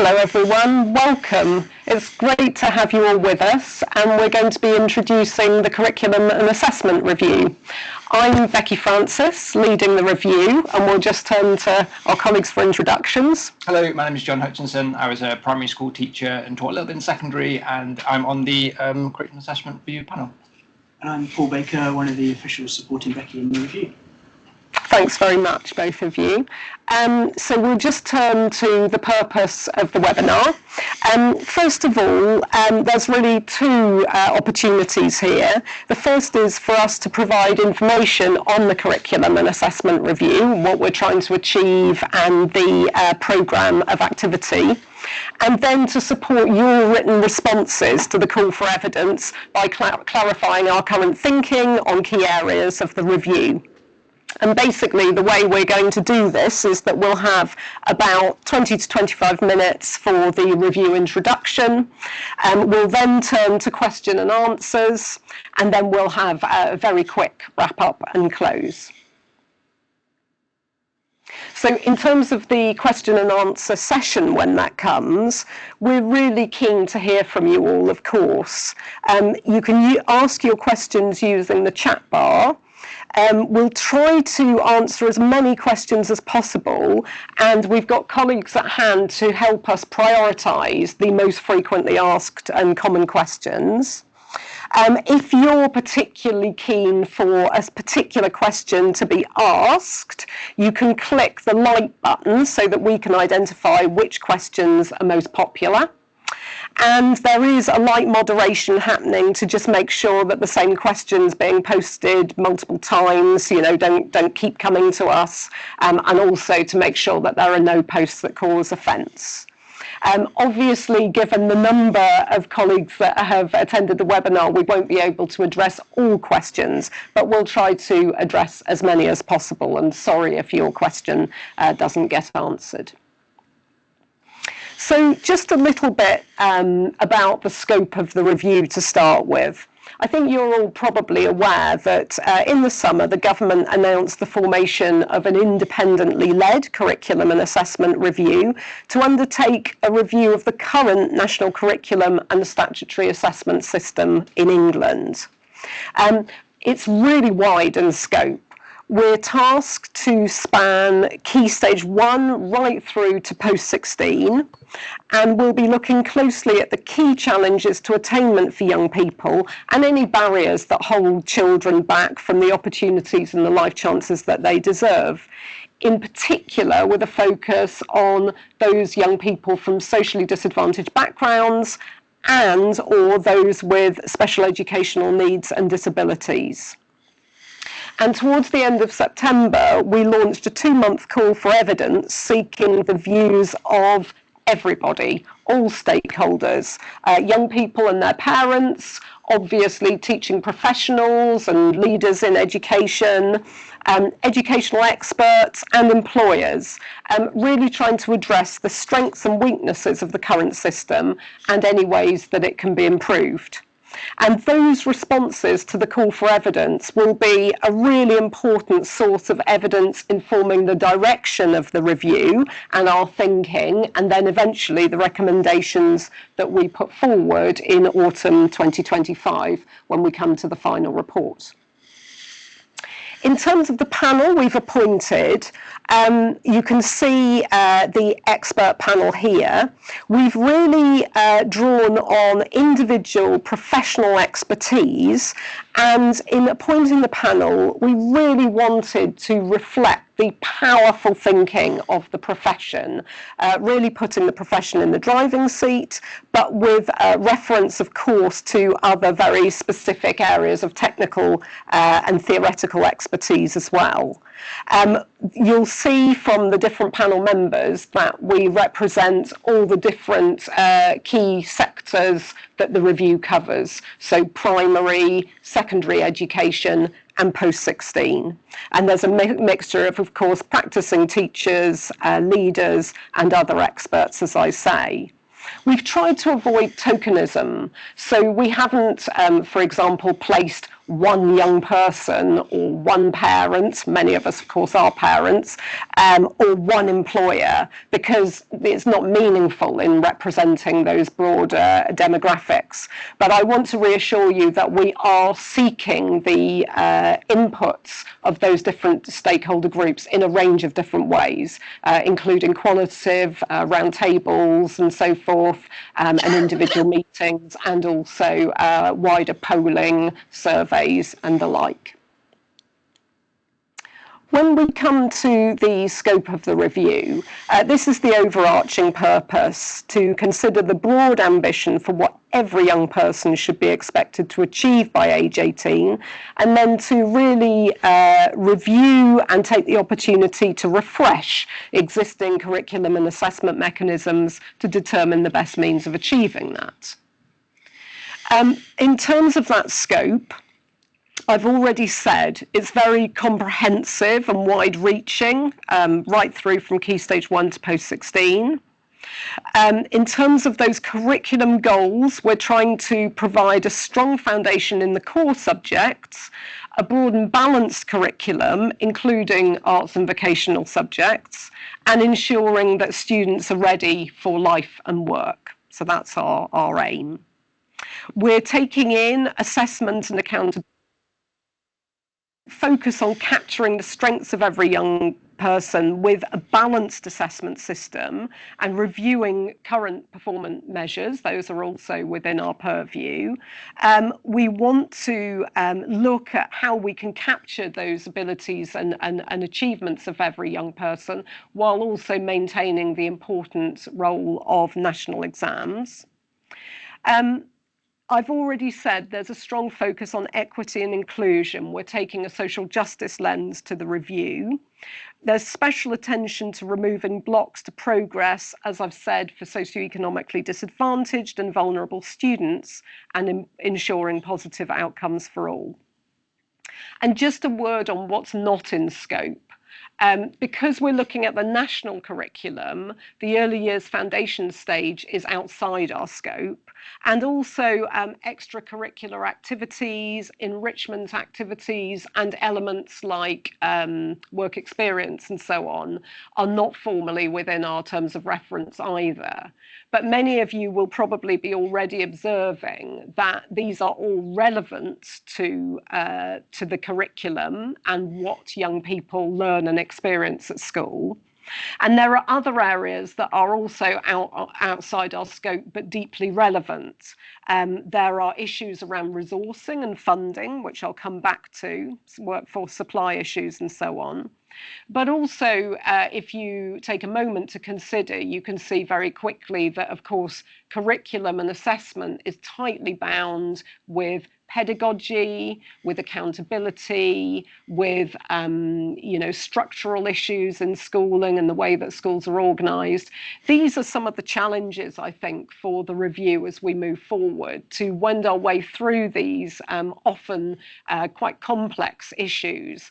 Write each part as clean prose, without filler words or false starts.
Hello everyone, welcome. It's great to have you all with us, and we're going to be introducing the Curriculum and Assessment Review. I'm Becky Francis, leading the review, and we'll just turn to our colleagues for introductions. Hello, my name is Jon Hutchinson. I was a primary school teacher and taught a little bit in secondary, and I'm on the Curriculum Assessment Review panel. And I'm Paul Baker, one of the officials supporting Becky in the review. Thanks very much, both of you. So we'll just turn to the purpose of the webinar. First of all, there's really two opportunities here. The first is for us to provide information on the Curriculum and Assessment Review, what we're trying to achieve and the programme of activity. And then to support your written responses to the call for evidence by clarifying our current thinking on key areas of the review. And basically the way we're going to do this is that we'll have about 20 to 25 minutes for the review introduction. We'll then turn to question and answers, and then we'll have a very quick wrap up and close. So in terms of the question and answer session when that comes, we're really keen to hear from you all, of course. You can ask your questions using the chat bar. We'll try to answer as many questions as possible, and we've got colleagues at hand to help us prioritise the most frequently asked and common questions. If you're particularly keen for a particular question to be asked, you can click the like button so that we can identify which questions are most popular. And there is a light moderation happening to just make sure that the same questions being posted multiple times, don't keep coming to us, and also to make sure that there are no posts that cause offence. Obviously, given the number of colleagues that have attended the webinar, we won't be able to address all questions, but we'll try to address as many as possible, and sorry if your question doesn't get answered. So just a little bit about the scope of the review to start with. I think you're all probably aware that in the summer the government announced the formation of an independently led curriculum and assessment review to undertake a review of the current national curriculum and statutory assessment system in England. It's really wide in scope. We're tasked to span Key Stage 1 right through to post-16, and we'll be looking closely at the key challenges to attainment for young people and any barriers that hold children back from the opportunities and the life chances that they deserve. In particular, with a focus on those young people from socially disadvantaged backgrounds and or those with special educational needs and disabilities. And towards the end of September, we launched a 2-month call for evidence seeking the views of everybody, all stakeholders, young people and their parents, obviously teaching professionals and leaders in education, educational experts and employers, really trying to address the strengths and weaknesses of the current system and any ways that it can be improved. And those responses to the call for evidence will be a really important source of evidence informing the direction of the review and our thinking, and then eventually the recommendations that we put forward in autumn 2025 when we come to the final report. In terms of the panel we've appointed, you can see the expert panel here. We've really drawn on individual professional expertise, and in appointing the panel, we really wanted to reflect the powerful thinking of the profession, really putting the profession in the driving seat, but with reference, of course, to other very specific areas of technical and theoretical expertise as well. You'll see from the different panel members that we represent all the different key sectors that the review covers, so primary, secondary education, and post-16. And there's a mixture of course, practicing teachers, leaders, and other experts, as I say. We've tried to avoid tokenism, so we haven't, for example, placed one young person or one parent, many of us of course are parents, or one employer, because it's not meaningful in representing those broader demographics. But I want to reassure you that we are seeking the inputs of those different stakeholder groups in a range of different ways, including qualitative roundtables and so forth, and individual meetings, and also wider polling, surveys and the like. When we come to the scope of the review, this is the overarching purpose: to consider the broad ambition for what every young person should be expected to achieve by age 18, and then to really review and take the opportunity to refresh existing curriculum and assessment mechanisms to determine the best means of achieving that. In terms of that scope, I've already said it's very comprehensive and wide-reaching, right through from Key Stage 1 to Post-16. In terms of those curriculum goals, we're trying to provide a strong foundation in the core subjects, a broad and balanced curriculum, including arts and vocational subjects, and ensuring that students are ready for life and work. So that's our aim. We're taking in assessment and accountability, focus on capturing the strengths of every young person with a balanced assessment system, and reviewing current performance measures. Those are also within our purview. We want to look at how we can capture those abilities and achievements of every young person, while also maintaining the important role of national exams. I've already said there's a strong focus on equity and inclusion. We're taking a social justice lens to the review. There's special attention to removing blocks to progress, as I've said, for socioeconomically disadvantaged and vulnerable students, and ensuring positive outcomes for all. And just a word on what's not in scope. Because we're looking at the national curriculum, the early years foundation stage is outside our scope, and also extracurricular activities, enrichment activities, and elements like work experience and so on are not formally within our terms of reference either. But many of you will probably be already observing that these are all relevant to the curriculum and what young people learn and experience at school. And there are other areas that are also outside our scope, but deeply relevant. There are issues around resourcing and funding, which I'll come back to, workforce supply issues and so on. But also, if you take a moment to consider, you can see very quickly that, of course, curriculum and assessment is tightly bound with pedagogy, with accountability, with structural issues in schooling and the way that schools are organised. These are some of the challenges, I think, for the review as we move forward, to wend our way through these often quite complex issues,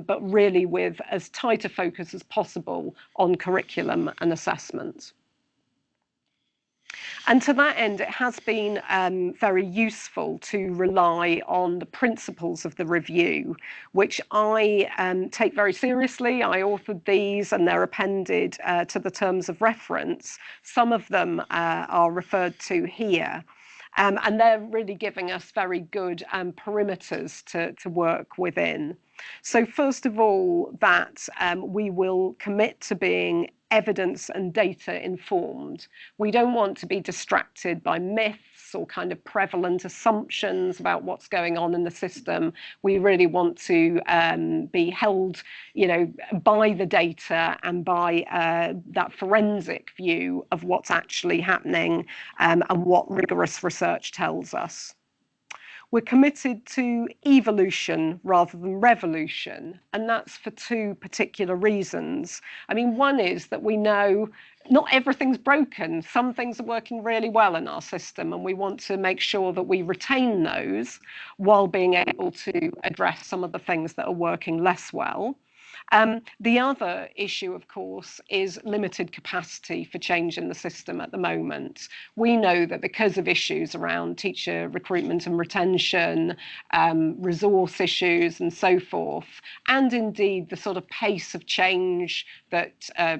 but really with as tight a focus as possible on curriculum and assessment. And to that end, it has been very useful to rely on the principles of the review, which I take very seriously. I authored these and they're appended to the terms of reference. Some of them are referred to here. And they're really giving us very good perimeters to work within. So first of all, that we will commit to being evidence and data informed. We don't want to be distracted by myths or kind of prevalent assumptions about what's going on in the system. We really want to be held, by the data and by that forensic view of what's actually happening and what rigorous research tells us. We're committed to evolution rather than revolution, and that's for two particular reasons. I mean, one is that we know not everything's broken. Some things are working really well in our system, and we want to make sure that we retain those while being able to address some of the things that are working less well. The other issue, of course, is limited capacity for change in the system at the moment. We know that because of issues around teacher recruitment and retention, resource issues and so forth, and indeed the sort of pace of change that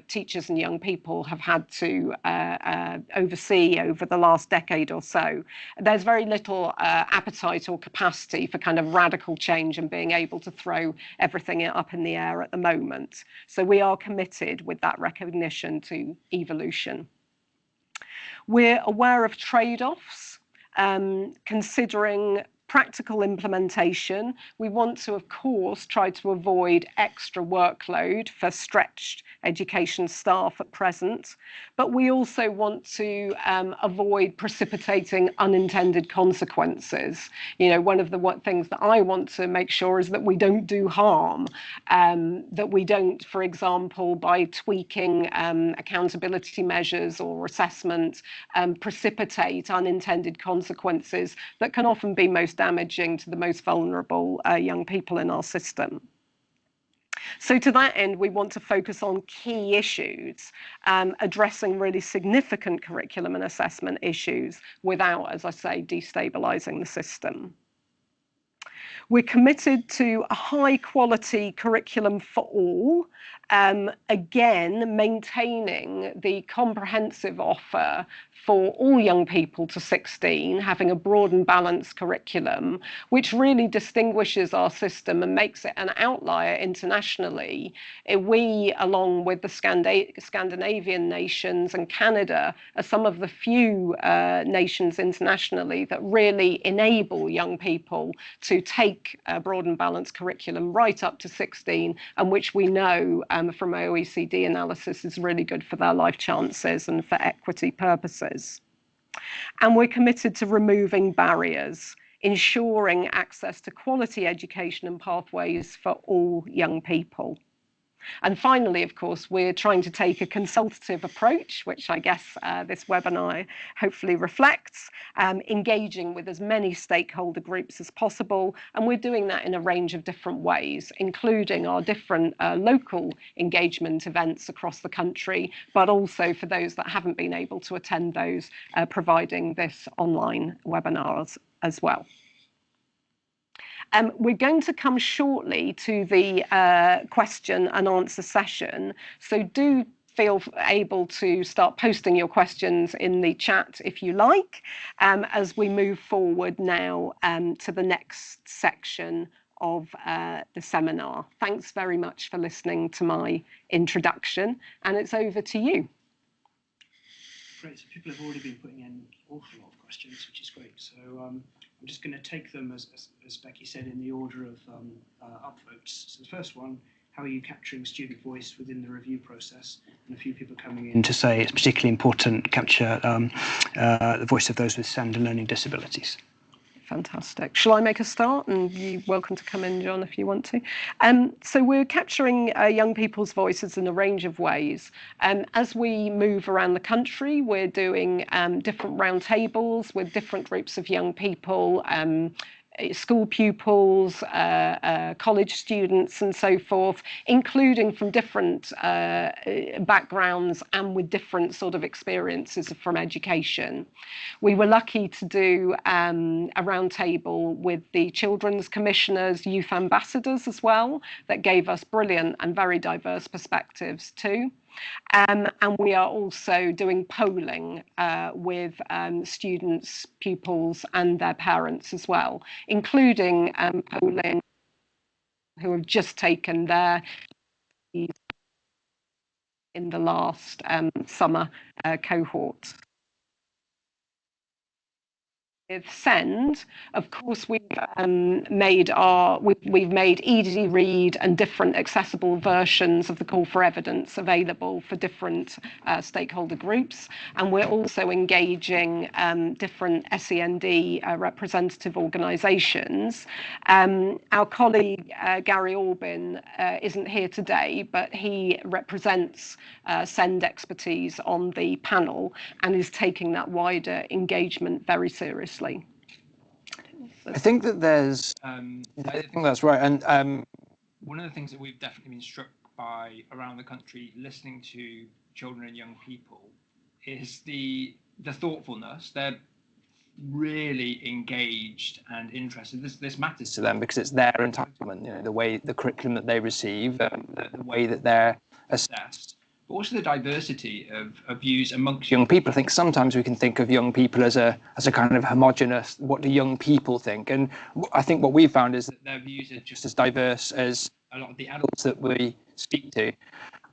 teachers and young people have had to oversee over the last decade or so, there's very little appetite or capacity for kind of radical change and being able to throw everything up in the air at the moment. So we are committed with that recognition to evolution. We're aware of trade-offs, considering practical implementation. We want to, of course, try to avoid extra workload for stretched education staff at present, but we also want to avoid precipitating unintended consequences. You know, one of the things that I want to make sure is that we don't do harm, that we don't, for example, by tweaking accountability measures or assessment, precipitate unintended consequences that can often be most damaging to the most vulnerable young people in our system. So to that end, we want to focus on key issues, addressing really significant curriculum and assessment issues without, as I say, destabilising the system. We're committed to a high quality curriculum for all, again, maintaining the comprehensive offer for all young people to 16, having a broad and balanced curriculum, which really distinguishes our system and makes it an outlier internationally. We, along with the Scandinavian nations and Canada, are some of the few nations internationally that really enable young people to take a broad and balanced curriculum right up to 16, and which we know from OECD analysis is really good for their life chances and for equity purposes. And we're committed to removing barriers, ensuring access to quality education and pathways for all young people. And finally, of course, we're trying to take a consultative approach, which I guess this webinar hopefully reflects, engaging with as many stakeholder groups as possible. And we're doing that in a range of different ways, including our different local engagement events across the country, but also for those that haven't been able to attend those, providing this online webinars as well. We're going to come shortly to the question and answer session, so do feel able to start posting your questions in the chat if you like, as we move forward now to the next section of the seminar. Thanks very much for listening to my introduction, and it's over to you. Great, so people have already been putting in an awful lot of questions, which is great. So I'm just going to take them, as Becky said, in the order of upvotes. So the first one, how are you capturing student voice within the review process? And a few people coming in to say it's particularly important to capture the voice of those with sound and learning disabilities. Fantastic. Shall I make a start? And you're welcome to come in, John, if you want to. So we're capturing young people's voices in a range of ways. As we move around the country, we're doing different roundtables with different groups of young people, school pupils, college students and so forth, including from different backgrounds and with different sort of experiences from education. We were lucky to do a roundtable with the Children's Commissioners, Youth Ambassadors as well, that gave us brilliant and very diverse perspectives too. And we are also doing polling with students, pupils and their parents as well, including polling who have just taken their in the last summer cohort. With SEND, of course, we've made easy read and different accessible versions of the call for evidence available for different stakeholder groups, and we're also engaging different SEND representative organisations. Our colleague Gary Albin isn't here today, but he represents SEND expertise on the panel and is taking that wider engagement very seriously. I think that there's, I think that's right. And one of the things that we've definitely been struck by around the country listening to children and young people is the thoughtfulness. They're really engaged and interested. This matters to them because it's their entitlement, the way the curriculum that they receive, the way that they're assessed, but also the diversity of views amongst young people. I think sometimes we can think of young people as a kind of homogenous, what do young people think? And I think what we've found is that their views are just as diverse as a lot of the adults that we speak to.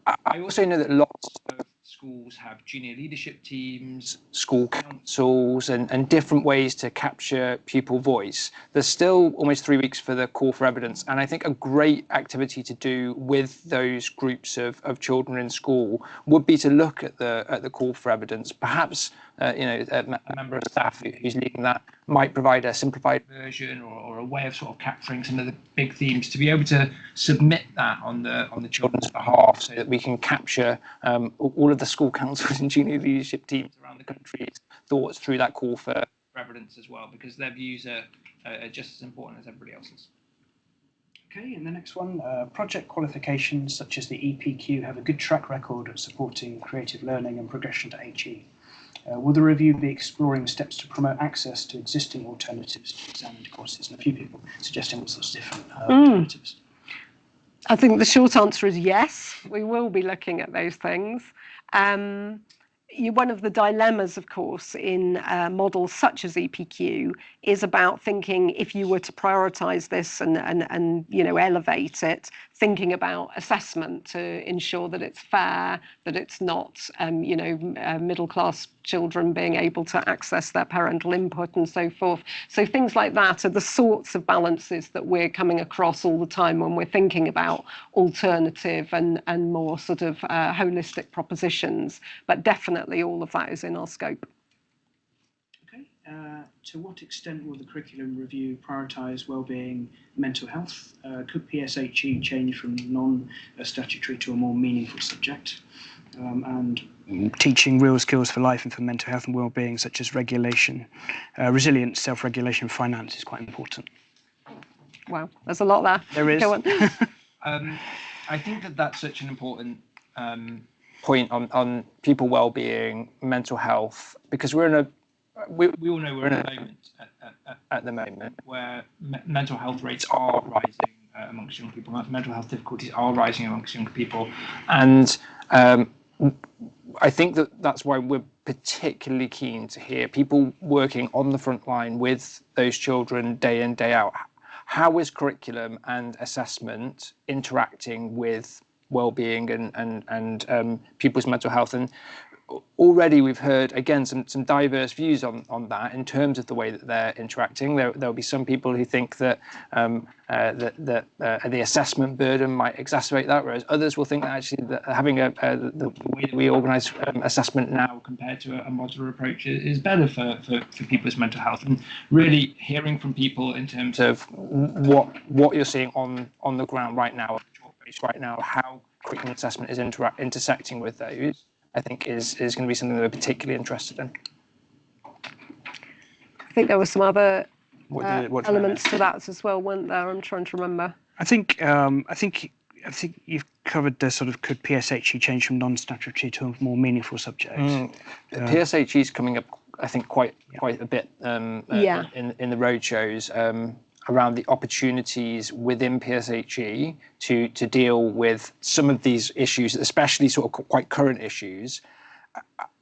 I also know that lots of schools have junior leadership teams, school councils, and different ways to capture pupil voice. There's still almost 3 weeks for the call for evidence, and I think a great activity to do with those groups of children in school would be to look at the call for evidence. Perhaps a member of staff who's leading that might provide a simplified version or a way of sort of capturing some of the big themes to be able to submit that on the children's behalf, so that we can capture all of the school councils and junior leadership teams around the country's thoughts through that call for evidence as well, because their views are just as important as everybody else's. Okay, and the next one, project qualifications such as the EPQ have a good track record of supporting creative learning and progression to HE. Will the review be exploring steps to promote access to existing alternatives to examined courses? And a few people suggesting all sorts of different alternatives. I think the short answer is yes, we will be looking at those things. One of the dilemmas, of course, in models such as EPQ is about thinking, if you were to prioritise this and elevate it, thinking about assessment to ensure that it's fair, that it's not middle class children being able to access their parental input and so forth. So things like that are the sorts of balances that we're coming across all the time when we're thinking about alternative and more sort of holistic propositions. But definitely all of that is in our scope. Okay. To what extent will the curriculum review prioritise wellbeing, mental health? Could PSHE change from non-statutory to a more meaningful subject? And teaching real skills for life and for mental health and well-being, such as regulation, resilience, self-regulation, finance is quite important. Wow, there's a lot there. There is. Go on. I think that's such an important point on pupil well-being, mental health, because we all know we're in a moment at the moment where mental health rates are rising amongst young people. Mental health difficulties are rising amongst young people, and I think that's why we're particularly keen to hear people working on the front line with those children day in, day out. How is curriculum and assessment interacting with well-being and pupils' mental health? And already we've heard, again, some diverse views on that in terms of the way that they're interacting. There'll be some people who think that the assessment burden might exacerbate that, whereas others will think that actually that having the way that we organise assessment now compared to a modular approach is better for people's mental health. And really hearing from people in terms of what you're seeing on the ground right now, how curriculum assessment is intersecting with those, I think is going to be something that we're particularly interested in. I think there were some other elements to that as well, weren't there? I'm trying to remember. I think you've covered the sort of, could PSHE change from non-statutory to a more meaningful subject? PSHE is coming up, I think, quite a bit in the roadshows around the opportunities within PSHE to deal with some of these issues, especially sort of quite current issues.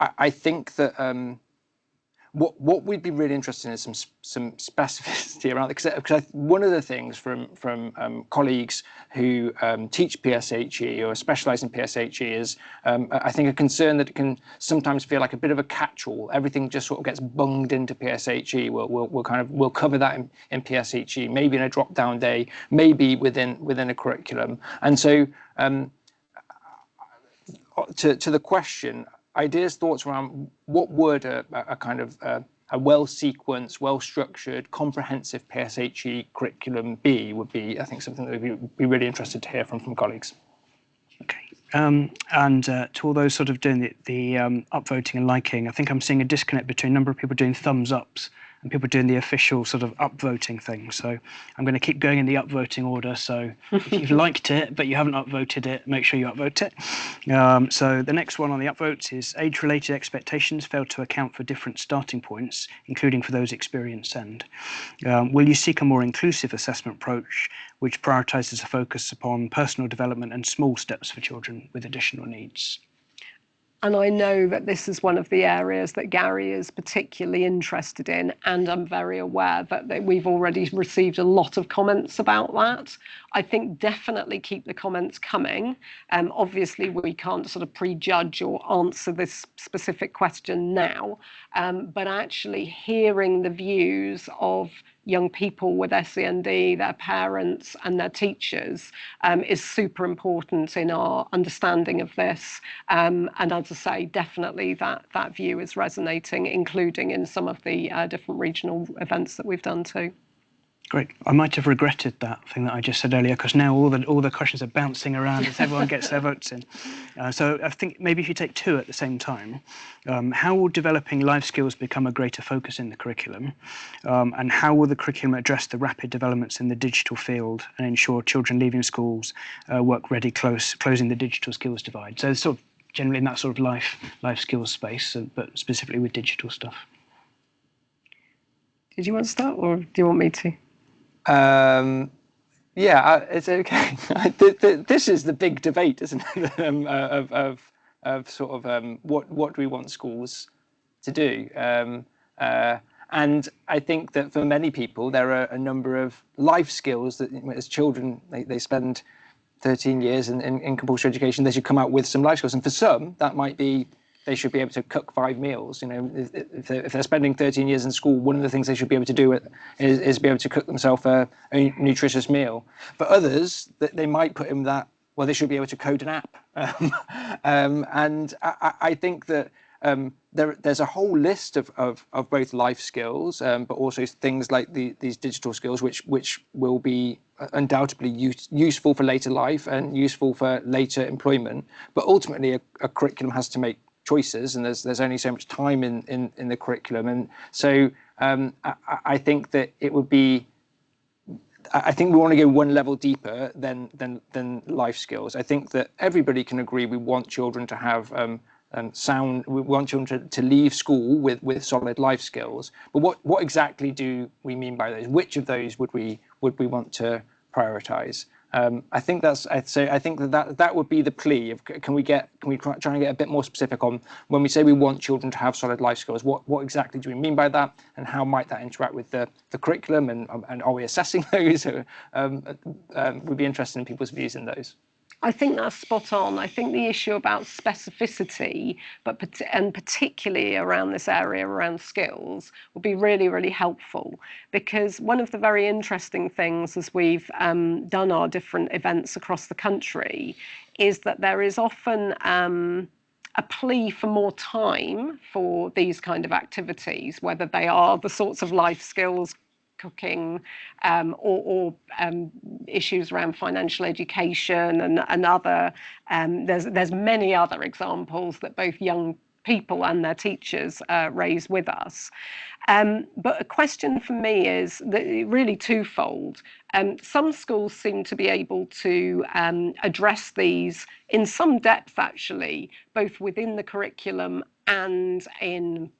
I think that what we'd be really interested in is some specificity around it, because one of the things from colleagues who teach PSHE or specialise in PSHE is I think a concern that it can sometimes feel like a bit of a catch-all. Everything just sort of gets bunged into PSHE. We'll cover that in PSHE, maybe in a drop-down day, maybe within a curriculum. And so to the question, ideas, thoughts around what would a kind of a well-sequenced, well-structured, comprehensive PSHE curriculum would be, I think, something that we'd be really interested to hear from colleagues. Okay. And to all those sort of doing the upvoting and liking, I think I'm seeing a disconnect between a number of people doing thumbs ups and people doing the official sort of upvoting thing. So I'm going to keep going in the upvoting order. So if you've liked it but you haven't upvoted it, make sure you upvote it. So the next one on the upvotes is age-related expectations fail to account for different starting points, including for those experienced and. Will you seek a more inclusive assessment approach which prioritises a focus upon personal development and small steps for children with additional needs? And I know that this is one of the areas that Gary is particularly interested in, and I'm very aware that we've already received a lot of comments about that. I think definitely keep the comments coming. Obviously, we can't sort of prejudge or answer this specific question now, but actually hearing the views of young people with SEND, their parents and their teachers is super important in our understanding of this. And as I say, definitely that view is resonating, including in some of the different regional events that we've done too. Great. I might have regretted that thing that I just said earlier, because now all the questions are bouncing around as everyone gets their votes in. So I think maybe if you take two at the same time, how will developing life skills become a greater focus in the curriculum? And how will the curriculum address the rapid developments in the digital field and ensure children leaving schools work really closing the digital skills divide? So sort of generally in that sort of life skills space, but specifically with digital stuff. Did you want to start, or do you want me to? Yeah, it's okay. This is the big debate, isn't it? Of sort of what do we want schools to do? And I think that for many people, there are a number of life skills that as children, they spend 13 years in compulsory education, they should come out with some life skills. And for some, that might be they should be able to cook 5 meals. You know, if they're spending 13 years in school, one of the things they should be able to do is be able to cook themselves a nutritious meal. For others, they might put in that, well, they should be able to code an app. And I think that there's a whole list of both life skills, but also things like these digital skills, which will be undoubtedly useful for later life and useful for later employment. But ultimately, a curriculum has to make choices, and there's only so much time in the curriculum, and so I think that it would be. I think we want to go one level deeper than life skills. I think that everybody can agree we want children to have sound. We want children to leave school with solid life skills. But what exactly do we mean by those? Which of those would we want to prioritise? I think that would be the plea of can we try and get a bit more specific on when we say we want children to have solid life skills, what exactly do we mean by that, and how might that interact with the curriculum, and are we assessing those? We'd be interested in people's views in those. I think that's spot on. I think the issue about specificity, and particularly around this area around skills, will be really, really helpful, because one of the very interesting things as we've done our different events across the country is that there is often a plea for more time for these kind of activities, whether they are the sorts of life skills, cooking, or issues around financial education and other. There's many other examples that both young people and their teachers raise with us. But a question for me is that really twofold. Some schools seem to be able to address these in some depth, actually, both within the curriculum and in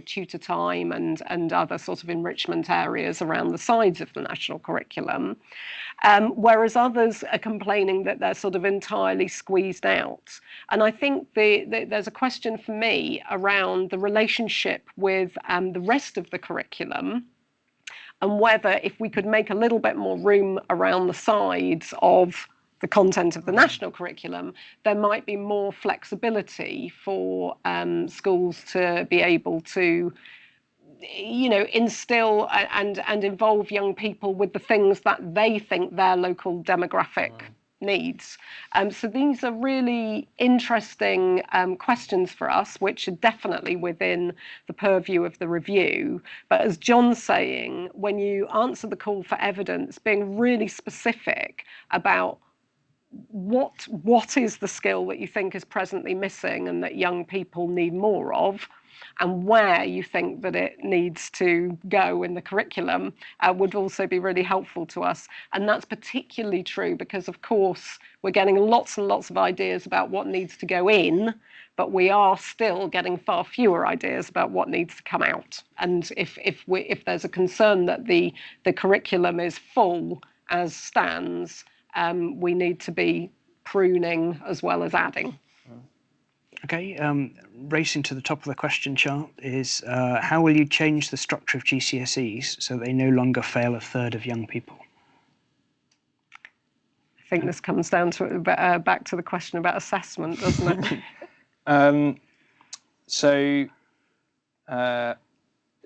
tutor time and other sort of enrichment areas around the sides of the national curriculum, whereas others are complaining that they're sort of entirely squeezed out. And I think there's a question for me around the relationship with the rest of the curriculum, and whether if we could make a little bit more room around the sides of the content of the national curriculum, there might be more flexibility for schools to be able to instill and involve young people with the things that they think their local demographic needs. So these are really interesting questions for us, which are definitely within the purview of the review. But as Jon's saying, when you answer the call for evidence, being really specific about what is the skill that you think is presently missing and that young people need more of, and where you think that it needs to go in the curriculum would also be really helpful to us. And that's particularly true because, of course, we're getting lots and lots of ideas about what needs to go in, but we are still getting far fewer ideas about what needs to come out. And if there's a concern that the curriculum is full as stands, we need to be pruning as well as adding. Okay, racing to the top of the question chart is how will you change the structure of GCSEs so they no longer fail a third of young people? I think this comes down to back to the question about assessment, doesn't it? So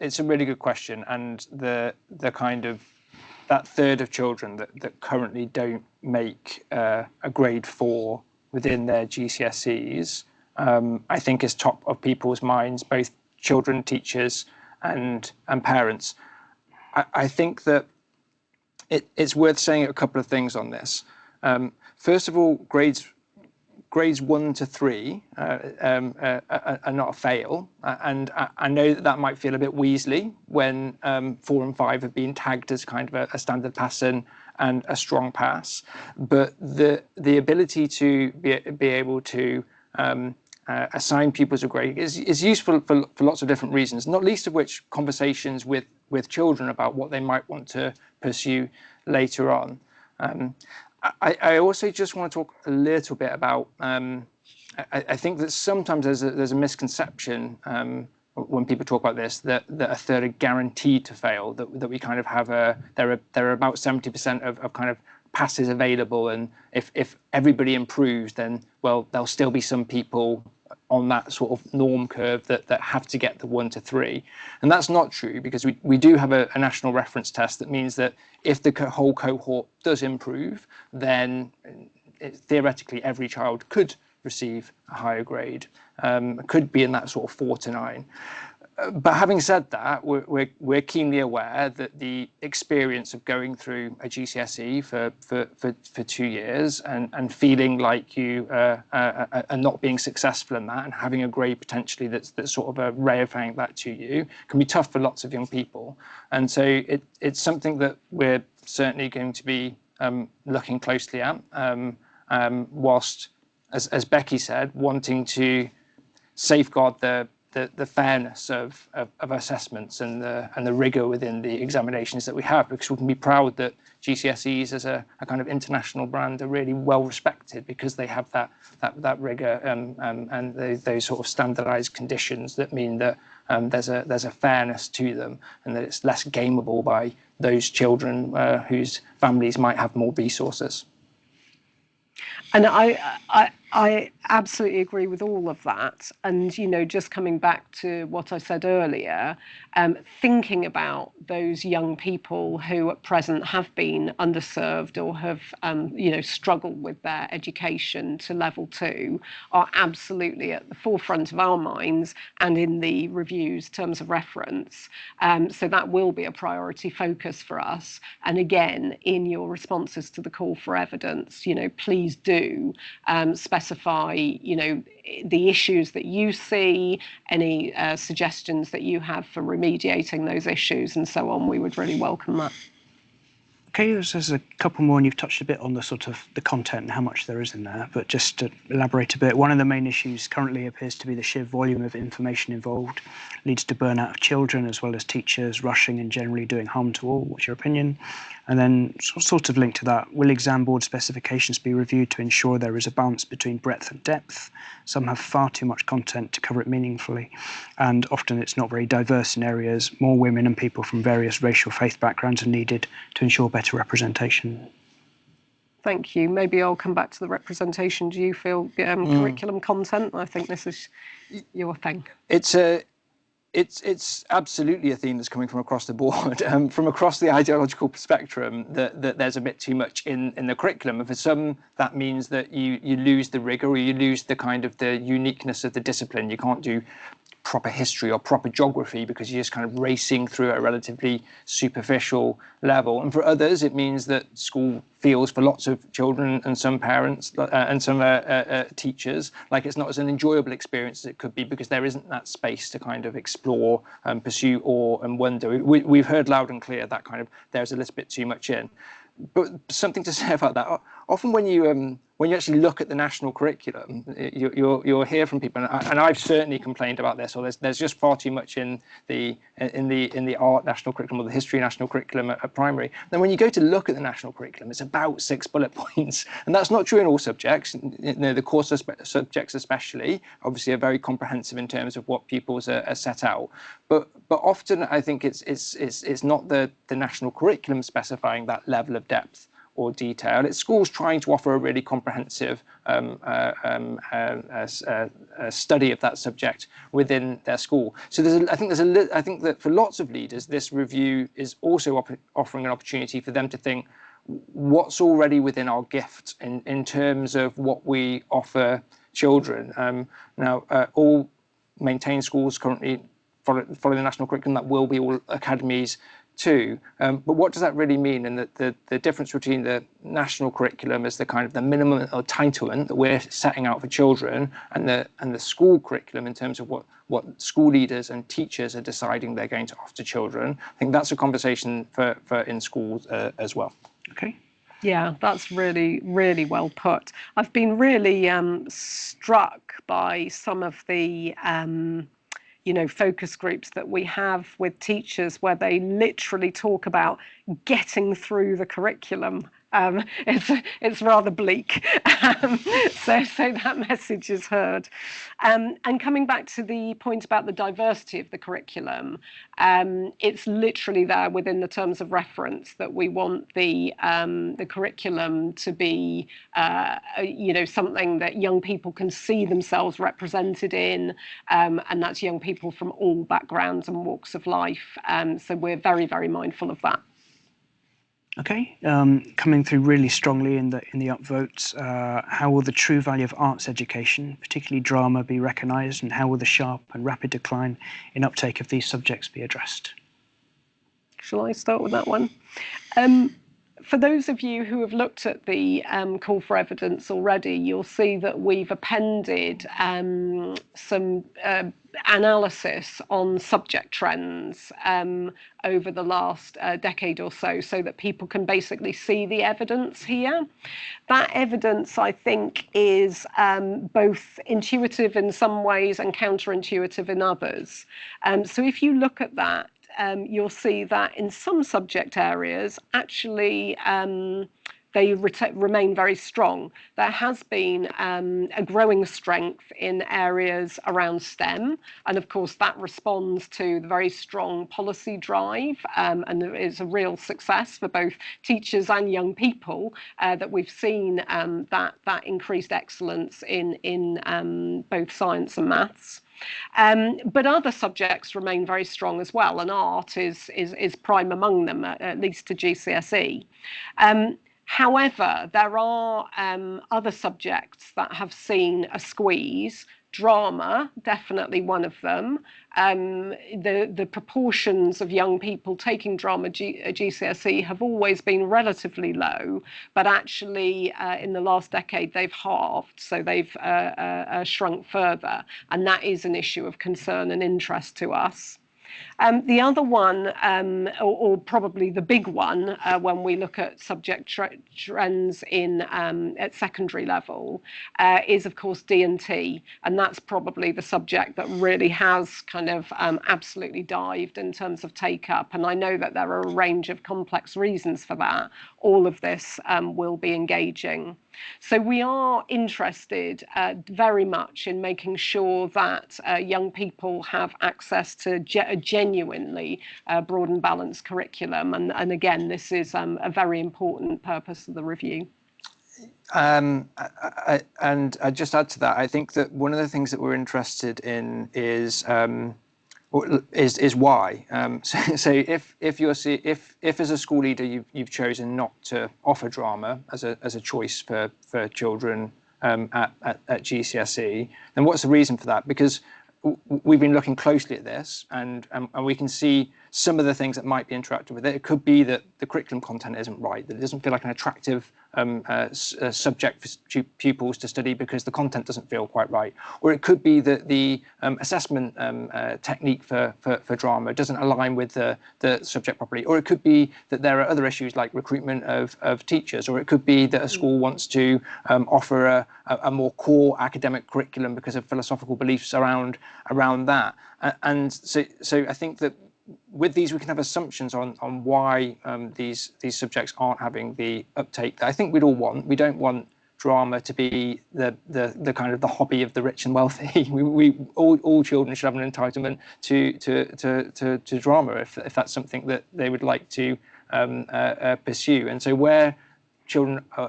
it's a really good question, and the kind of that third of children that currently don't make a grade 4 within their GCSEs, I think is top of people's minds, both children, teachers, and parents. I think that it's worth saying a couple of things on this. First of all, grades 1 to 3 are not a fail, and I know that might feel a bit Weasley when 4 and 5 have been tagged as kind of a standard pass and a strong pass, but the ability to be able to assign pupils a grade is useful for lots of different reasons, not least of which conversations with children about what they might want to pursue later on. I also just want to talk a little bit about, I think that sometimes there's a misconception when people talk about this, that a third are guaranteed to fail, that we kind of have there are about 70% of kind of passes available, and if everybody improves, then, well, there'll still be some people on that sort of norm curve that have to get the 1 to 3. And that's not true, because we do have a national reference test that means that if the whole cohort does improve, then theoretically every child could receive a higher grade, could be in that sort of 4 to 9. But having said that, we're keenly aware that the experience of going through a GCSE for 2 years and feeling like you are not being successful in that, and having a grade potentially that's sort of a reifying that to you, can be tough for lots of young people. And so it's something that we're certainly going to be looking closely at, whilst, as Becky said, wanting to safeguard the fairness of assessments and the rigour within the examinations that we have, because we can be proud that GCSEs as a kind of international brand are really well respected because they have that rigour and those sort of standardised conditions that mean that there's a fairness to them, and that it's less gameable by those children whose families might have more resources. And I absolutely agree with all of that. And, just coming back to what I said earlier, thinking about those young people who at present have been underserved or have, struggled with their education to level 2 are absolutely at the forefront of our minds and in the review's terms of reference. So that will be a priority focus for us. And again, in your responses to the call for evidence, please do specify, the issues that you see, any suggestions that you have for remediating those issues and so on. We would really welcome that. Okay, there's a couple more, and you've touched a bit on the sort of the content and how much there is in there, but just to elaborate a bit, one of the main issues currently appears to be the sheer volume of information involved, leads to burnout of children as well as teachers rushing and generally doing harm to all. What's your opinion? And then sort of linked to that, will exam board specifications be reviewed to ensure there is a balance between breadth and depth? Some have far too much content to cover it meaningfully, and often it's not very diverse in areas. More women and people from various racial faith backgrounds are needed to ensure better representation. Thank you. Maybe I'll come back to the representation. Do you feel curriculum content? I think this is your thing. It's absolutely a theme that's coming from across the board, from across the ideological spectrum, that there's a bit too much in the curriculum. And for some, that means that you lose the rigour, or you lose the kind of the uniqueness of the discipline. You can't do proper history or proper geography, because you're just kind of racing through at a relatively superficial level. And for others, it means that school feels, for lots of children and some parents and some teachers, like it's not as an enjoyable experience as it could be, because there isn't that space to kind of explore and pursue awe and wonder. We've heard loud and clear that kind of there's a little bit too much in. But something to say about that, often when you actually look at the national curriculum, you'll hear from people, and I've certainly complained about this, or there's just far too much in the art national curriculum or the history national curriculum at primary. Then when you go to look at the national curriculum, it's about 6 bullet points, and that's not true in all subjects. The core subjects especially, obviously, are very comprehensive in terms of what pupils are set out. But often I think it's not the national curriculum specifying that level of depth or detail. It's schools trying to offer a really comprehensive study of that subject within their school. So I think that for lots of leaders, this review is also offering an opportunity for them to think, what's already within our gift in terms of what we offer children. Now, all maintained schools currently follow the national curriculum. That will be all academies too. But what does that really mean? And the difference between the national curriculum as the kind of the minimum entitlement that we're setting out for children, and the school curriculum in terms of what school leaders and teachers are deciding they're going to offer to children. I think that's a conversation for in schools as well. Okay. Yeah, that's really, really well put. I've been really struck by some of the focus groups that we have with teachers, where they literally talk about getting through the curriculum. It's rather bleak. So that message is heard. And coming back to the point about the diversity of the curriculum, it's literally there within the terms of reference that we want the curriculum to be, something that young people can see themselves represented in, and that's young people from all backgrounds and walks of life. So we're very, very mindful of that. Okay, coming through really strongly in the upvotes. How will the true value of arts education, particularly drama, be recognised, and how will the sharp and rapid decline in uptake of these subjects be addressed? Shall I start with that one? For those of you who have looked at the call for evidence already, you'll see that we've appended some analysis on subject trends over the last decade or so that people can basically see the evidence here. That evidence, I think, is both intuitive in some ways and counterintuitive in others. So if you look at that, you'll see that in some subject areas, actually, they remain very strong. There has been a growing strength in areas around STEM, and of course that responds to the very strong policy drive, and there is a real success for both teachers and young people that we've seen that increased excellence in both science and maths. But other subjects remain very strong as well, and art is prime among them, at least to GCSE. However, there are other subjects that have seen a squeeze. Drama, definitely one of them. The proportions of young people taking drama GCSE have always been relatively low, but actually in the last decade they've halved, so they've shrunk further, and that is an issue of concern and interest to us. The other one, or probably the big one, when we look at subject trends at secondary level, is of course D&T, and that's probably the subject that really has kind of absolutely dived in terms of take-up. And I know that there are a range of complex reasons for that. All of this will be engaging. So we are interested very much in making sure that young people have access to a genuinely broad and balanced curriculum. And again, this is a very important purpose of the review. And I'd just add to that, I think that one of the things that we're interested in is why. So if as a school leader you've chosen not to offer drama as a choice for children at GCSE, then what's the reason for that? Because we've been looking closely at this, and we can see some of the things that might be interactive with it. It could be that the curriculum content isn't right, that it doesn't feel like an attractive subject for pupils to study because the content doesn't feel quite right. Or it could be that the assessment technique for drama doesn't align with the subject properly. Or it could be that there are other issues like recruitment of teachers. Or it could be that a school wants to offer a more core academic curriculum because of philosophical beliefs around that. And so I think that with these, we can have assumptions on why these subjects aren't having the uptake that I think we'd all want. We don't want drama to be the kind of the hobby of the rich and wealthy. All children should have an entitlement to drama if that's something that they would like to pursue. And so where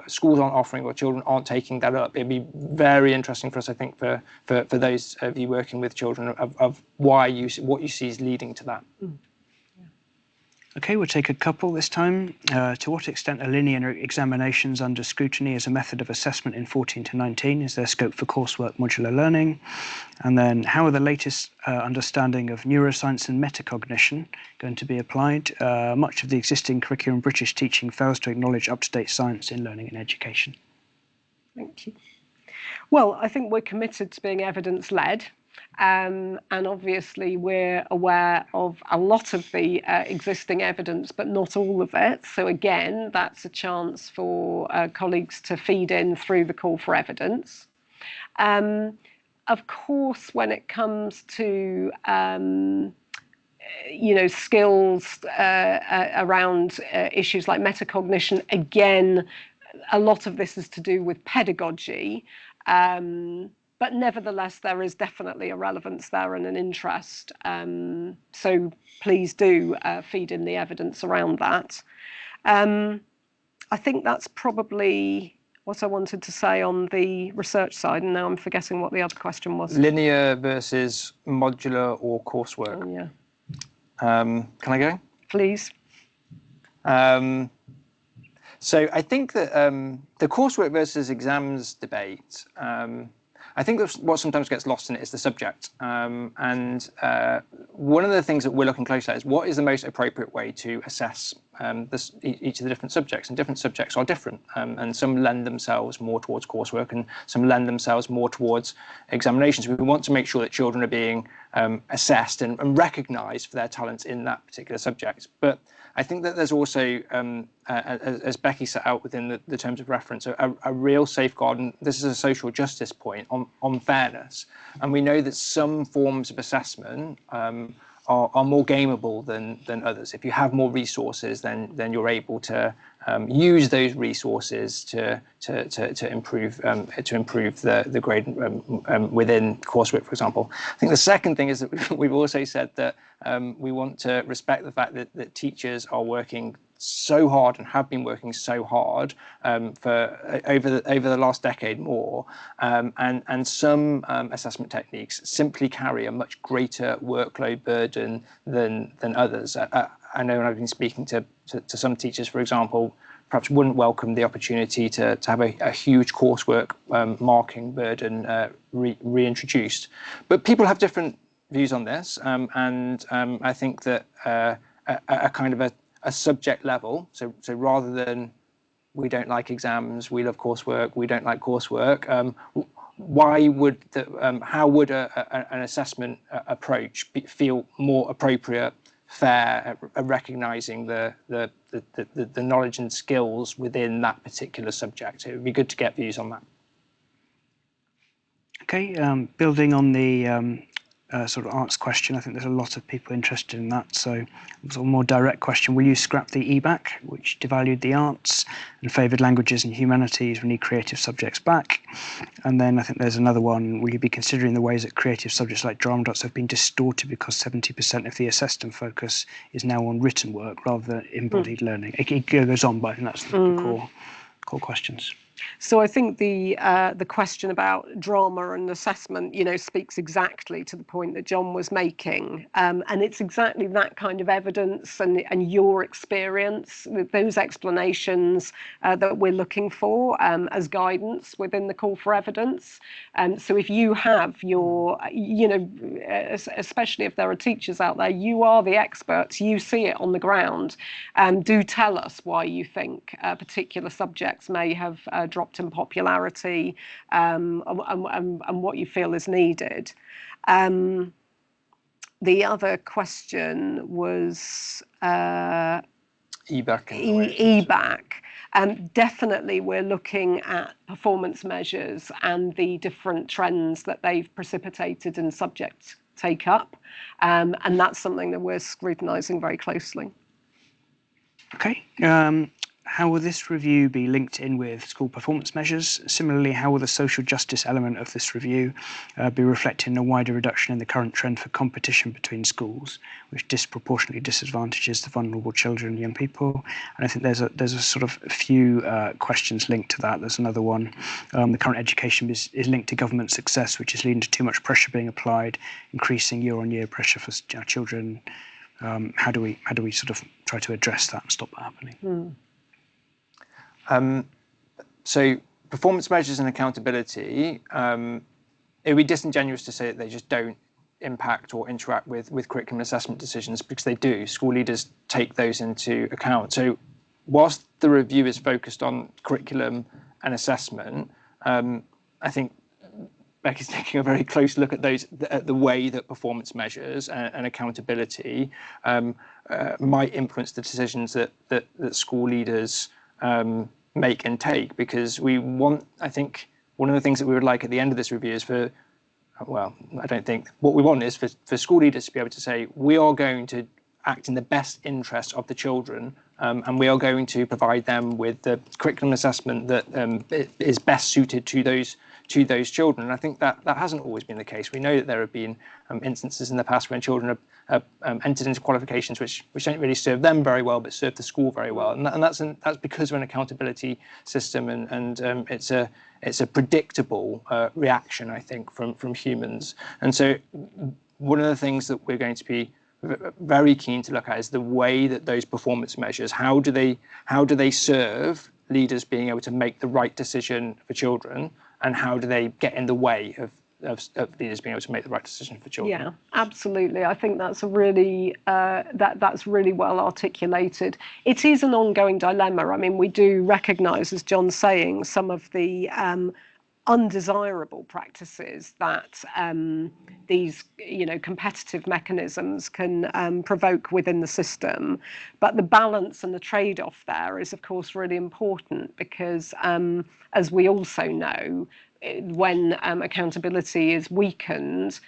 schools aren't offering or children aren't taking that up, it'd be very interesting for us, I think, for those of you working with children of what you see is leading to that. Okay, we'll take a couple this time. To what extent are linear examinations under scrutiny as a method of assessment in 14 to 19? Is there scope for coursework modular learning? And then how are the latest understanding of neuroscience and metacognition going to be applied? Much of the existing curriculum British teaching fails to acknowledge up-to-date science in learning and education. Thank you. Well, I think we're committed to being evidence-led. And obviously we're aware of a lot of the existing evidence, but not all of it. So again, that's a chance for colleagues to feed in through the call for evidence. Of course, when it comes to skills around issues like metacognition, again, a lot of this is to do with pedagogy. But nevertheless, there is definitely a relevance there and an interest. So please do feed in the evidence around that. I think that's probably what I wanted to say on the research side, and now I'm forgetting what the other question was. Linear versus modular or coursework. Oh, yeah. Can I go? Please. So I think that the coursework versus exams debate, I think that what sometimes gets lost in it is the subject. And one of the things that we're looking closely at is what is the most appropriate way to assess each of the different subjects. And different subjects are different. And some lend themselves more towards coursework and some lend themselves more towards examinations. We want to make sure that children are being assessed and recognised for their talents in that particular subject. But I think that there's also, as Becky set out within the terms of reference, a real safeguard, and this is a social justice point, on fairness. And we know that some forms of assessment are more gameable than others. If you have more resources, then you're able to use those resources to improve the grade within coursework, for example. I think the second thing is that we've also said that we want to respect the fact that teachers are working so hard and have been working so hard for over the last decade more, and some assessment techniques simply carry a much greater workload burden than others. I know when I've been speaking to some teachers, for example, perhaps wouldn't welcome the opportunity to have a huge coursework marking burden reintroduced. But people have different views on this, and I think that a kind of a subject level, so rather than we don't like exams, we love coursework, we don't like coursework, how would an assessment approach feel more appropriate, fair, at recognising the knowledge and skills within that particular subject? It would be good to get views on that. Okay, building on the sort of arts question, I think there's a lot of people interested in that. So sort of more direct question, will you scrap the EBAC, which devalued the arts and favoured languages and humanities? We need creative subjects back. And then I think there's another one, will you be considering the ways that creative subjects like drama dots have been distorted because 70% of the assessed and focus is now on written work rather than embodied learning? It goes on, but I think that's the core questions. So I think the question about drama and assessment, speaks exactly to the point that Jon was making, and it's exactly that kind of evidence and your experience, those explanations that we're looking for as guidance within the call for evidence. So if you have your, especially if there are teachers out there, you are the experts, you see it on the ground, do tell us why you think particular subjects may have dropped in popularity, and what you feel is needed. The other question was EBAC. Definitely we're looking at performance measures and the different trends that they've precipitated in subject take up, and that's something that we're scrutinising very closely. Okay. How will this review be linked in with school performance measures? Similarly, how will the social justice element of this review be reflected in a wider reduction in the current trend for competition between schools, which disproportionately disadvantages the vulnerable children and young people? And I think there's a sort of a few questions linked to that. There's another one. The current education is linked to government success, which is leading to too much pressure being applied, increasing year-on-year pressure for our children. How do we sort of try to address that and stop that happening? So performance measures and accountability, it would be disingenuous to say that they just don't impact or interact with curriculum assessment decisions, because they do. School leaders take those into account. So whilst the review is focused on curriculum and assessment, I think Becky's taking a very close look at the way that performance measures and accountability might influence the decisions that school leaders make and take, because I think one of the things that we would like at the end of this review is what we want is for school leaders to be able to say, we are going to act in the best interest of the children, and we are going to provide them with the curriculum assessment that is best suited to those children. And I think that hasn't always been the case. We know that there have been instances in the past when children have entered into qualifications which don't really serve them very well, but serve the school very well. And that's because of an accountability system, and it's a predictable reaction, I think, from humans. And so one of the things that we're going to be very keen to look at is the way that those performance measures, how do they serve leaders being able to make the right decision for children, and how do they get in the way of leaders being able to make the right decision for children? Yeah, absolutely. I think that's a really that's really well articulated. It is an ongoing dilemma. I mean, we do recognise, as Jon's saying, some of the undesirable practices that these competitive mechanisms can provoke within the system, but the balance and the trade-off there is of course really important, because as we also know, when accountability is weakened,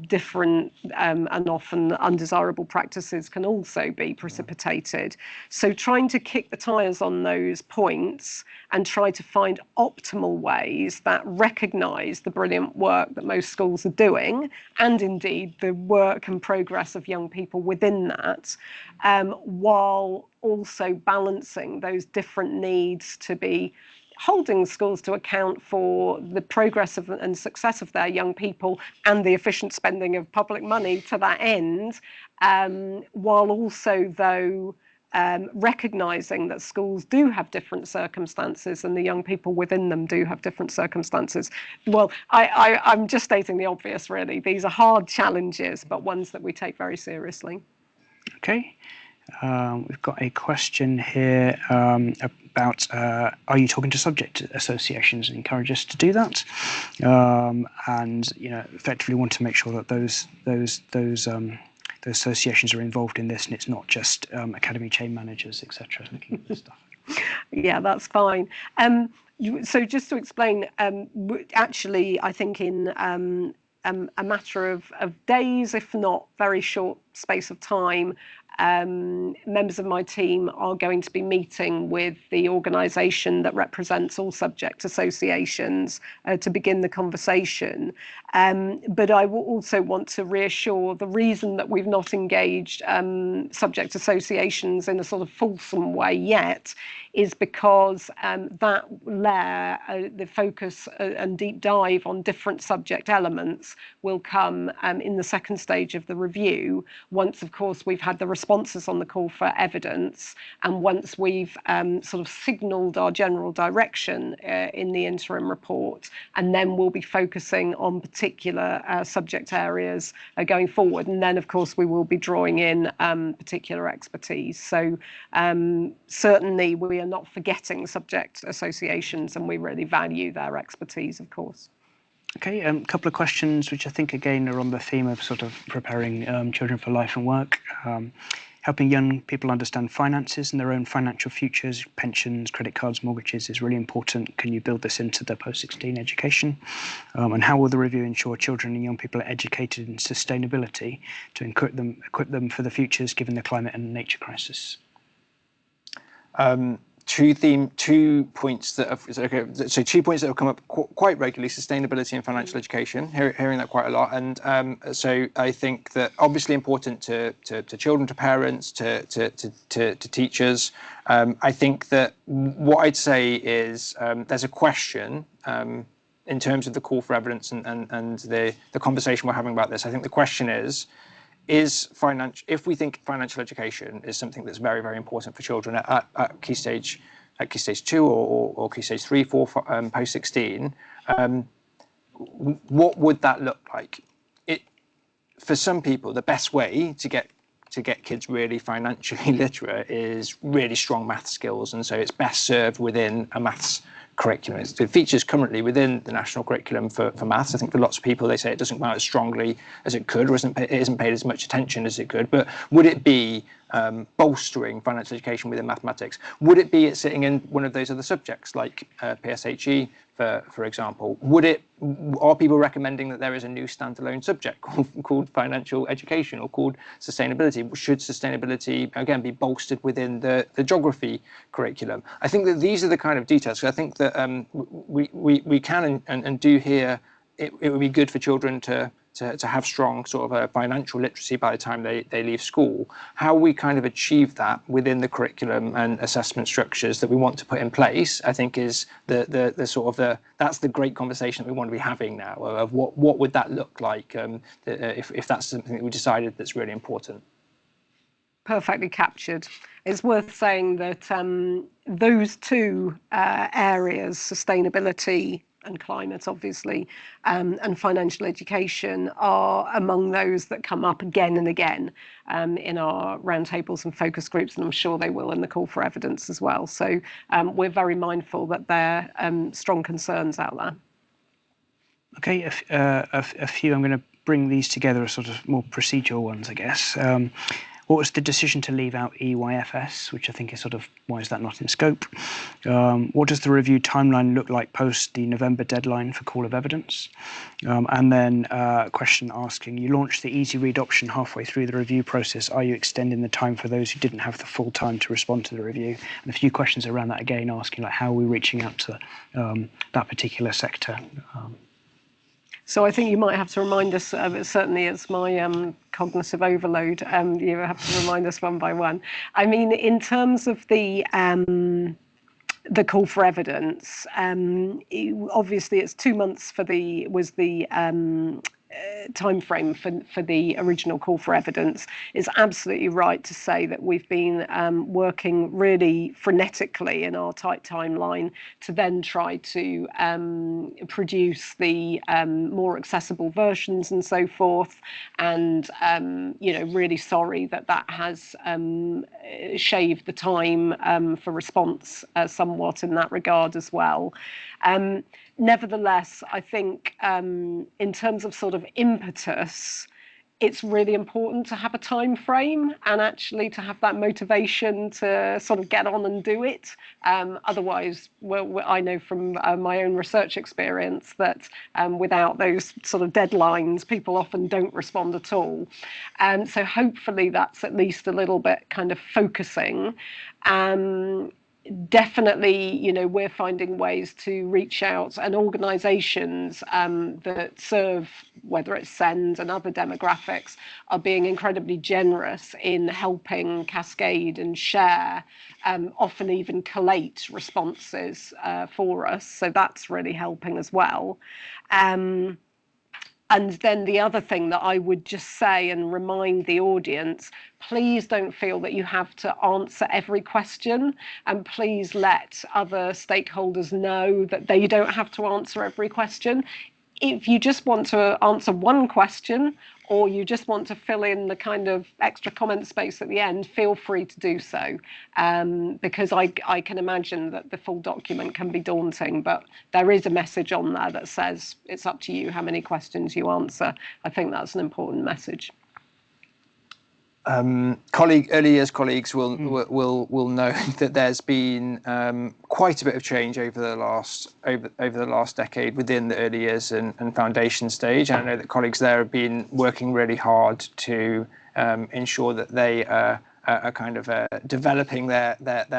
different and often undesirable practices can also be precipitated. So trying to kick the tires on those points and try to find optimal ways that recognise the brilliant work that most schools are doing, and indeed the work and progress of young people within that, while also balancing those different needs to be holding schools to account for the progress and success of their young people and the efficient spending of public money to that end, while also, though, recognising that schools do have different circumstances and the young people within them do have different circumstances. Well, I'm just stating the obvious, really. These are hard challenges, but ones that we take very seriously. Okay. We've got a question here about are you talking to subject associations, and encourage us to do that, and effectively want to make sure that those associations are involved in this, and it's not just academy chain managers, etc. looking at this stuff. Yeah, that's fine. So just to explain, actually, I think in a matter of days, if not very short space of time, members of my team are going to be meeting with the organisation that represents all subject associations to begin the conversation. But I will also want to reassure the reason that we've not engaged subject associations in a sort of fulsome way yet is because that layer, the focus and deep dive on different subject elements will come in the second stage of the review, once, of course, we've had the responses on the call for evidence, and once we've sort of signalled our general direction in the interim report, and then we'll be focusing on particular subject areas going forward. And then, of course, we will be drawing in particular expertise. So certainly we are not forgetting subject associations, and we really value their expertise, of course. Okay, a couple of questions which I think again are on the theme of sort of preparing children for life and work. Helping young people understand finances and their own financial futures, pensions, credit cards, mortgages is really important. Can you build this into the post-16 education? And how will the review ensure children and young people are educated in sustainability to equip them for the futures given the climate and nature crisis? Two points that have so 2 points that have come up quite regularly: sustainability and financial education. Hearing that quite a lot, and so I think that obviously important to children, to parents, to teachers. I think that what I'd say is there's a question in terms of the call for evidence and the conversation we're having about this. I think the question is if we think financial education is something that's very, very important for children at key stage 2 or key stage 3, 4, post 16, what would that look like? For some people, the best way to get kids really financially literate is really strong maths skills, and so it's best served within a maths curriculum. It features currently within the national curriculum for maths. I think for lots of people, they say it doesn't come out as strongly as it could, or it isn't paid as much attention as it could. But would it be bolstering financial education within mathematics? Would it be it sitting in one of those other subjects like PSHE, for example? Are people recommending that there is a new standalone subject called financial education or called sustainability? Should sustainability again be bolstered within the geography curriculum? I think that these are the kind of details. So I think that we can and do hear it would be good for children to have strong sort of a financial literacy by the time they leave school. How we kind of achieve that within the curriculum and assessment structures that we want to put in place, I think is that's the great conversation that we want to be having now of what would that look like if that's something that we decided that's really important. Perfectly captured. It's worth saying that those two areas, sustainability and climate, obviously, and financial education, are among those that come up again and again in our roundtables and focus groups, and I'm sure they will in the call for evidence as well. So we're very mindful that there are strong concerns out there. Okay, a few. I'm going to bring these together as sort of more procedural ones, I guess. What was the decision to leave out EYFS, which I think is sort of, why is that not in scope? What does the review timeline look like post the November deadline for call of evidence? And then a question asking, you launched the easy read option halfway through the review process. Are you extending the time for those who didn't have the full time to respond to the review? And a few questions around that again, asking like, how are we reaching out to that particular sector? So I think you might have to remind us, certainly it's my cognitive overload, you have to remind us one by one. I mean, in terms of the call for evidence, obviously it's 2 months was the time frame for the original call for evidence. It's absolutely right to say that we've been working really frenetically in our tight timeline to then try to produce the more accessible versions and so forth, and really sorry that has shaved the time for response somewhat in that regard as well. Nevertheless, I think in terms of sort of impetus, it's really important to have a time frame and actually to have that motivation to sort of get on and do it. Otherwise, I know from my own research experience that without those sort of deadlines, people often don't respond at all. So hopefully that's at least a little bit kind of focusing. Definitely, we're finding ways to reach out, and organisations that serve, whether it's SEND and other demographics, are being incredibly generous in helping cascade and share, often even collate responses for us. So that's really helping as well. And then the other thing that I would just say and remind the audience, please don't feel that you have to answer every question, and please let other stakeholders know that they don't have to answer every question. If you just want to answer one question, or you just want to fill in the kind of extra comment space at the end, feel free to do so, because I can imagine that the full document can be daunting, but there is a message on there that says it's up to you how many questions you answer. I think that's an important message. Early years colleagues will know that there's been quite a bit of change over the last decade within the early years and foundation stage. And I know that colleagues there have been working really hard to ensure that they are kind of developing their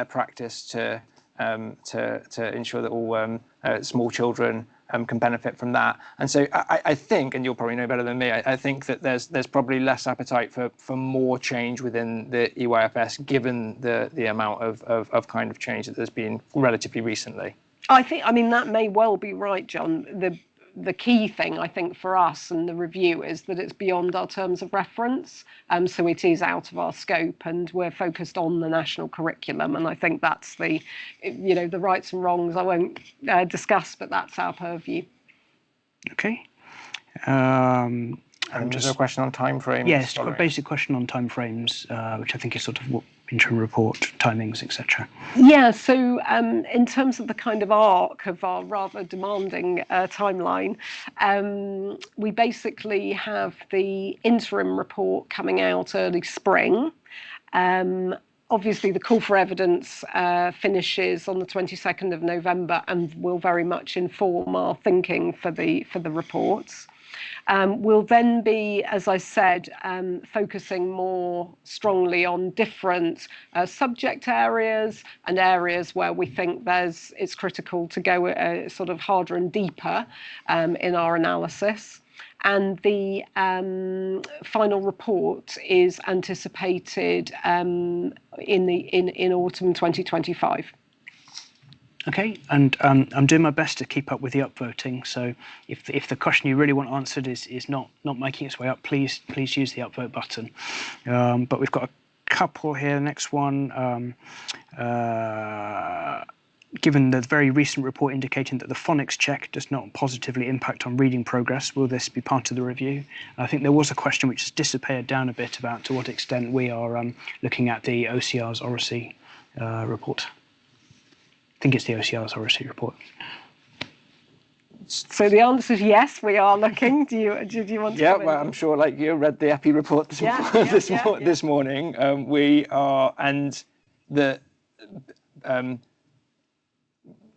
practice to ensure that all small children can benefit from that. And so I think, and you'll probably know better than me, I think that there's probably less appetite for more change within the EYFS, given the amount of kind of change that there's been relatively recently. I mean, that may well be right, John. The key thing, I think, for us and the review is that it's beyond our terms of reference. So it is out of our scope, and we're focused on the national curriculum. And I think that's the rights and wrongs I won't discuss, but that's our purview. Okay. And just a question on timeframes. Yes, a basic question on timeframes, which I think is sort of what interim report timings, etc. Yeah, so in terms of the kind of arc of our rather demanding timeline, we basically have the interim report coming out early spring. Obviously, the call for evidence finishes on the 22nd of November and will very much inform our thinking for the reports. We'll then be, as I said, focusing more strongly on different subject areas and areas where we think it's critical to go sort of harder and deeper in our analysis. And the final report is anticipated in autumn 2025. Okay, and I'm doing my best to keep up with the upvoting. So if the question you really want answered is not making its way up, please use the upvote button. But we've got a couple here. The next one, given the very recent report indicating that the phonics check does not positively impact on reading progress, will this be part of the review? I think there was a question which has disappeared down a bit about to what extent we are looking at the OCR's oracy report. I think it's the OCR's oracy report. So the answer is yes, we are looking. Do you want to? Yeah, well, I'm sure, like you read the EPI report this morning. We are, and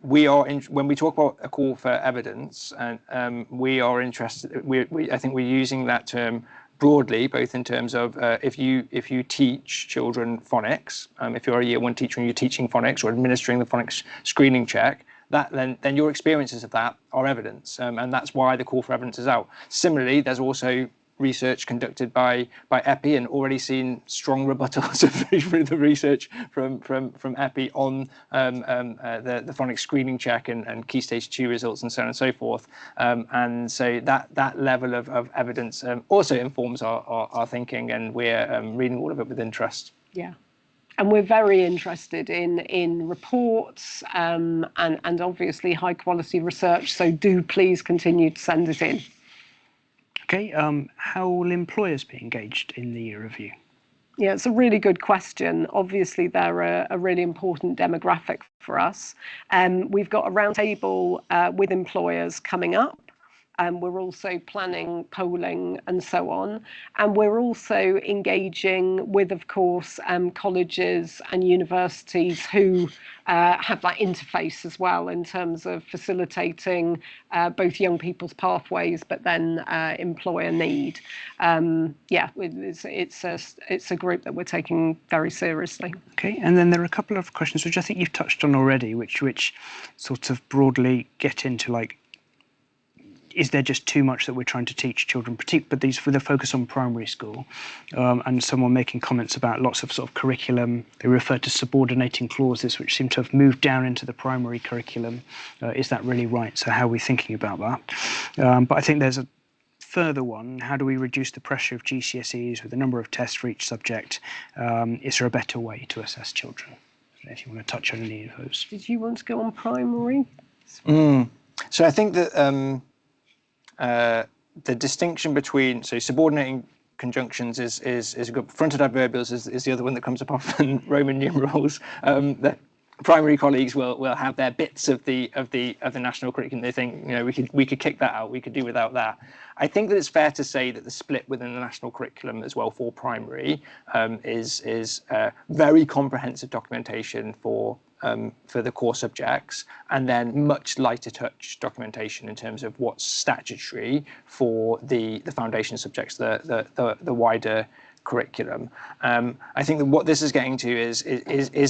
we are when we talk about a call for evidence, and we are interested. I think we're using that term broadly, both in terms of if you teach children phonics, if you're a year one teacher and you're teaching phonics or administering the phonics screening check, then your experiences of that are evidence, and that's why the call for evidence is out. Similarly, there's also research conducted by EPI, and already seen strong rebuttals of the research from EPI on the phonics screening check and key stage 2 results and so on and so forth. And so that level of evidence also informs our thinking, and we're reading all of it with interest. Yeah. And we're very interested in reports and obviously high quality research. So do please continue to send it in. Okay, how will employers be engaged in the review? Yeah, it's a really good question. Obviously, they're a really important demographic for us. We've got a roundtable with employers coming up. We're also planning polling and so on. And we're also engaging with, of course, colleges and universities who have that interface as well in terms of facilitating both young people's pathways, but then employer need. Yeah, it's a group that we're taking very seriously. Okay, and then there are a couple of questions which I think you've touched on already, which sort of broadly get into like, is there just too much that we're trying to teach children, but these with a focus on primary school, and someone making comments about lots of sort of curriculum. They refer to subordinating clauses, which seem to have moved down into the primary curriculum. Is that really right? So how are we thinking about that? But I think there's a further one. How do we reduce the pressure of GCSEs with the number of tests for each subject? Is there a better way to assess children? I don't know if you want to touch on any of those. Did you want to go on primary? So I think that the distinction between subordinating conjunctions is a good. Fronted adverbials is the other one that comes up often. Roman numerals. The primary colleagues will have their bits of the national curriculum. They think, we could kick that out. We could do without that. I think that it's fair to say that the split within the national curriculum as well for primary is very comprehensive documentation for the core subjects, and then much lighter touch documentation in terms of what's statutory for the foundation subjects, the wider curriculum. I think that what this is getting to is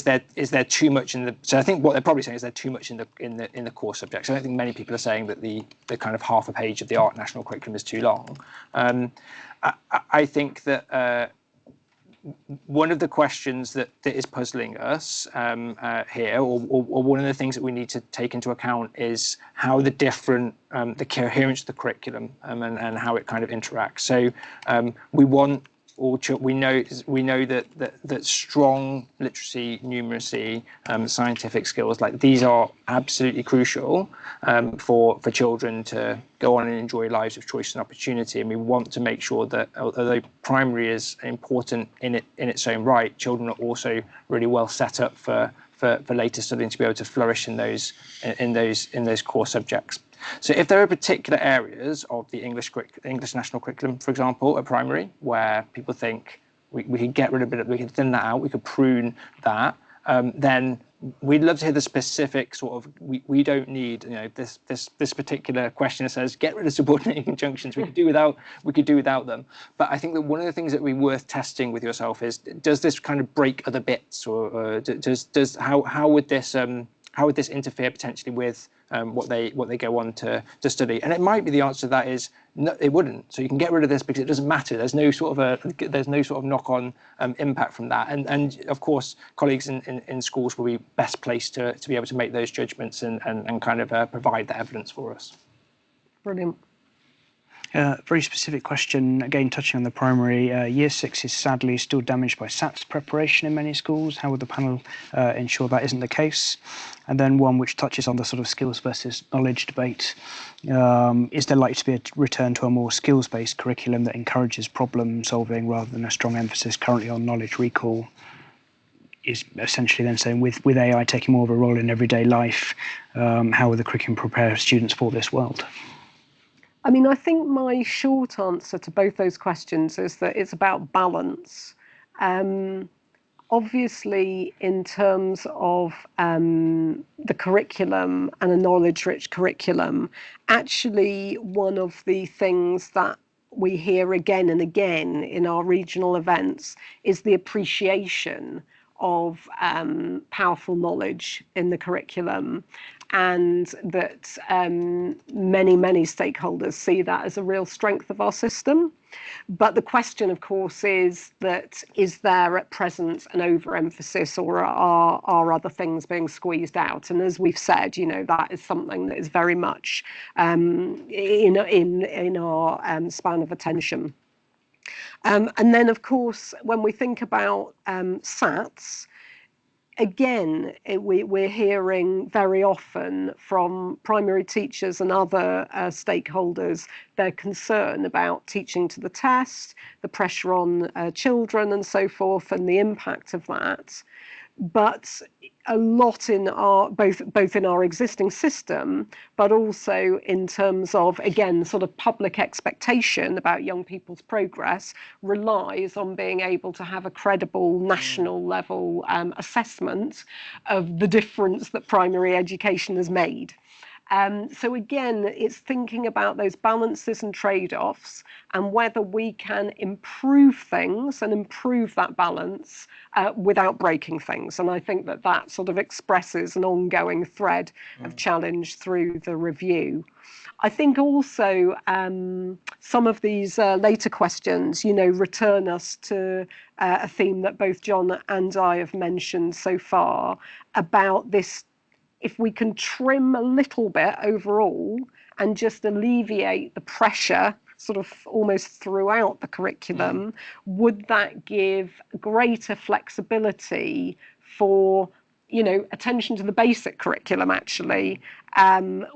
there too much in the. So I think what they're probably saying is there too much in the core subjects. I don't think many people are saying that the kind of half a page of the art national curriculum is too long. I think that. One of the questions that is puzzling us here, or one of the things that we need to take into account, is how the different, the coherence of the curriculum and how it kind of interacts. So we want we know that strong literacy, numeracy, scientific skills, like these are absolutely crucial for children to go on and enjoy lives of choice and opportunity. And we want to make sure that although primary is important in its own right, children are also really well set up for later studying to be able to flourish in those core subjects. So if there are particular areas of the English national curriculum, for example, at primary, where people think we could get rid of it, we could thin that out, we could prune that, then we'd love to hear the specific sort of, we don't need, this particular question that says get rid of subordinating conjunctions. We could do without them. But I think that one of the things that would be worth testing with yourself is, does this kind of break other bits, or how would this interfere potentially with what they go on to study? And it might be the answer to that is no, it wouldn't. So you can get rid of this because it doesn't matter. There's no sort of knock-on impact from that. And of course, colleagues in schools will be best placed to be able to make those judgments and kind of provide that evidence for us. Brilliant. Very specific question, again touching on the primary. Year 6 is sadly still damaged by SATs preparation in many schools. How would the panel ensure that isn't the case? And then one which touches on the sort of skills versus knowledge debate. Is there likely to be a return to a more skills-based curriculum that encourages problem solving rather than a strong emphasis currently on knowledge recall? Is essentially then saying with AI taking more of a role in everyday life, how will the curriculum prepare students for this world? I mean, I think my short answer to both those questions is that it's about balance. Obviously, in terms of the curriculum and a knowledge-rich curriculum, actually one of the things that we hear again and again in our regional events is the appreciation of powerful knowledge in the curriculum, and that many stakeholders see that as a real strength of our system. But the question, of course, is there at present an overemphasis, or are other things being squeezed out? And as we've said, that is something that is very much in our span of attention. And then, of course, when we think about SATs, again, we're hearing very often from primary teachers and other stakeholders their concern about teaching to the test, the pressure on children and so forth, and the impact of that. but a lot in our both in our existing system, but also in terms of, again, sort of public expectation about young people's progress, relies on being able to have a credible national level assessment of the difference that primary education has made. So again, it's thinking about those balances and trade-offs and whether we can improve things and improve that balance without breaking things. And I think that that sort of expresses an ongoing thread of challenge through the review. I think also some of these later questions, return us to a theme that both Jon and I have mentioned so far about this. If we can trim a little bit overall and just alleviate the pressure sort of almost throughout the curriculum, would that give greater flexibility for, attention to the basic curriculum actually,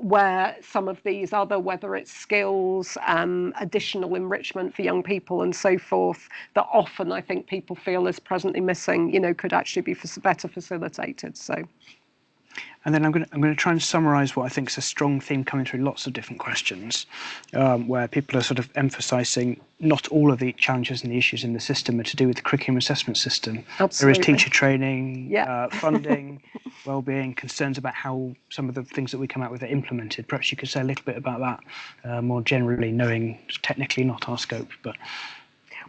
where some of these other, whether it's skills, additional enrichment for young people and so forth, that often I think people feel is presently missing, could actually be better facilitated. So. And then I'm going to try and summarise what I think is a strong theme coming through lots of different questions, where people are sort of emphasising not all of the challenges and the issues in the system are to do with the curriculum assessment system. Absolutely. There is teacher training, funding, well-being, concerns about how some of the things that we come out with are implemented. Perhaps you could say a little bit about that more generally, knowing it's technically not our scope, but.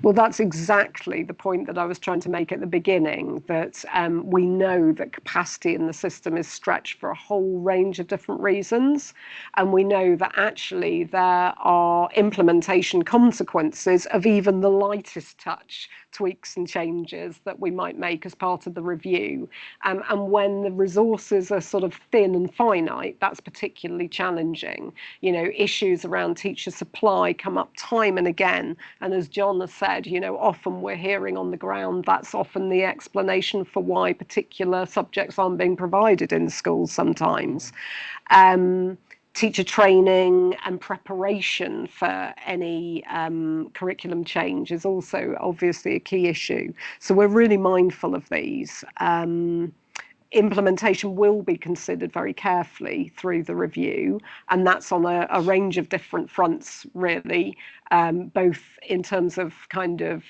Well, that's exactly the point that I was trying to make at the beginning, that we know that capacity in the system is stretched for a whole range of different reasons. And we know that actually there are implementation consequences of even the lightest touch tweaks and changes that we might make as part of the review. And when the resources are sort of thin and finite, that's particularly challenging. Issues around teacher supply come up time and again. And as Jon has said, often we're hearing on the ground that's often the explanation for why particular subjects aren't being provided in schools sometimes. Teacher training and preparation for any curriculum change is also obviously a key issue. So we're really mindful of these. Implementation will be considered very carefully through the review, and that's on a range of different fronts, really, both in terms of kind of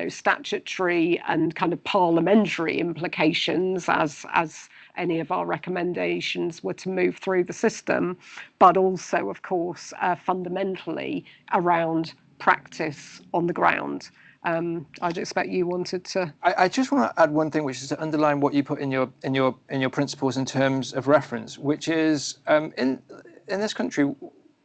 statutory and kind of parliamentary implications as any of our recommendations were to move through the system, but also, of course, fundamentally around practice on the ground. I'd expect you wanted to. I just want to add one thing, which is to underline what you put in your principles in terms of reference, which is in this country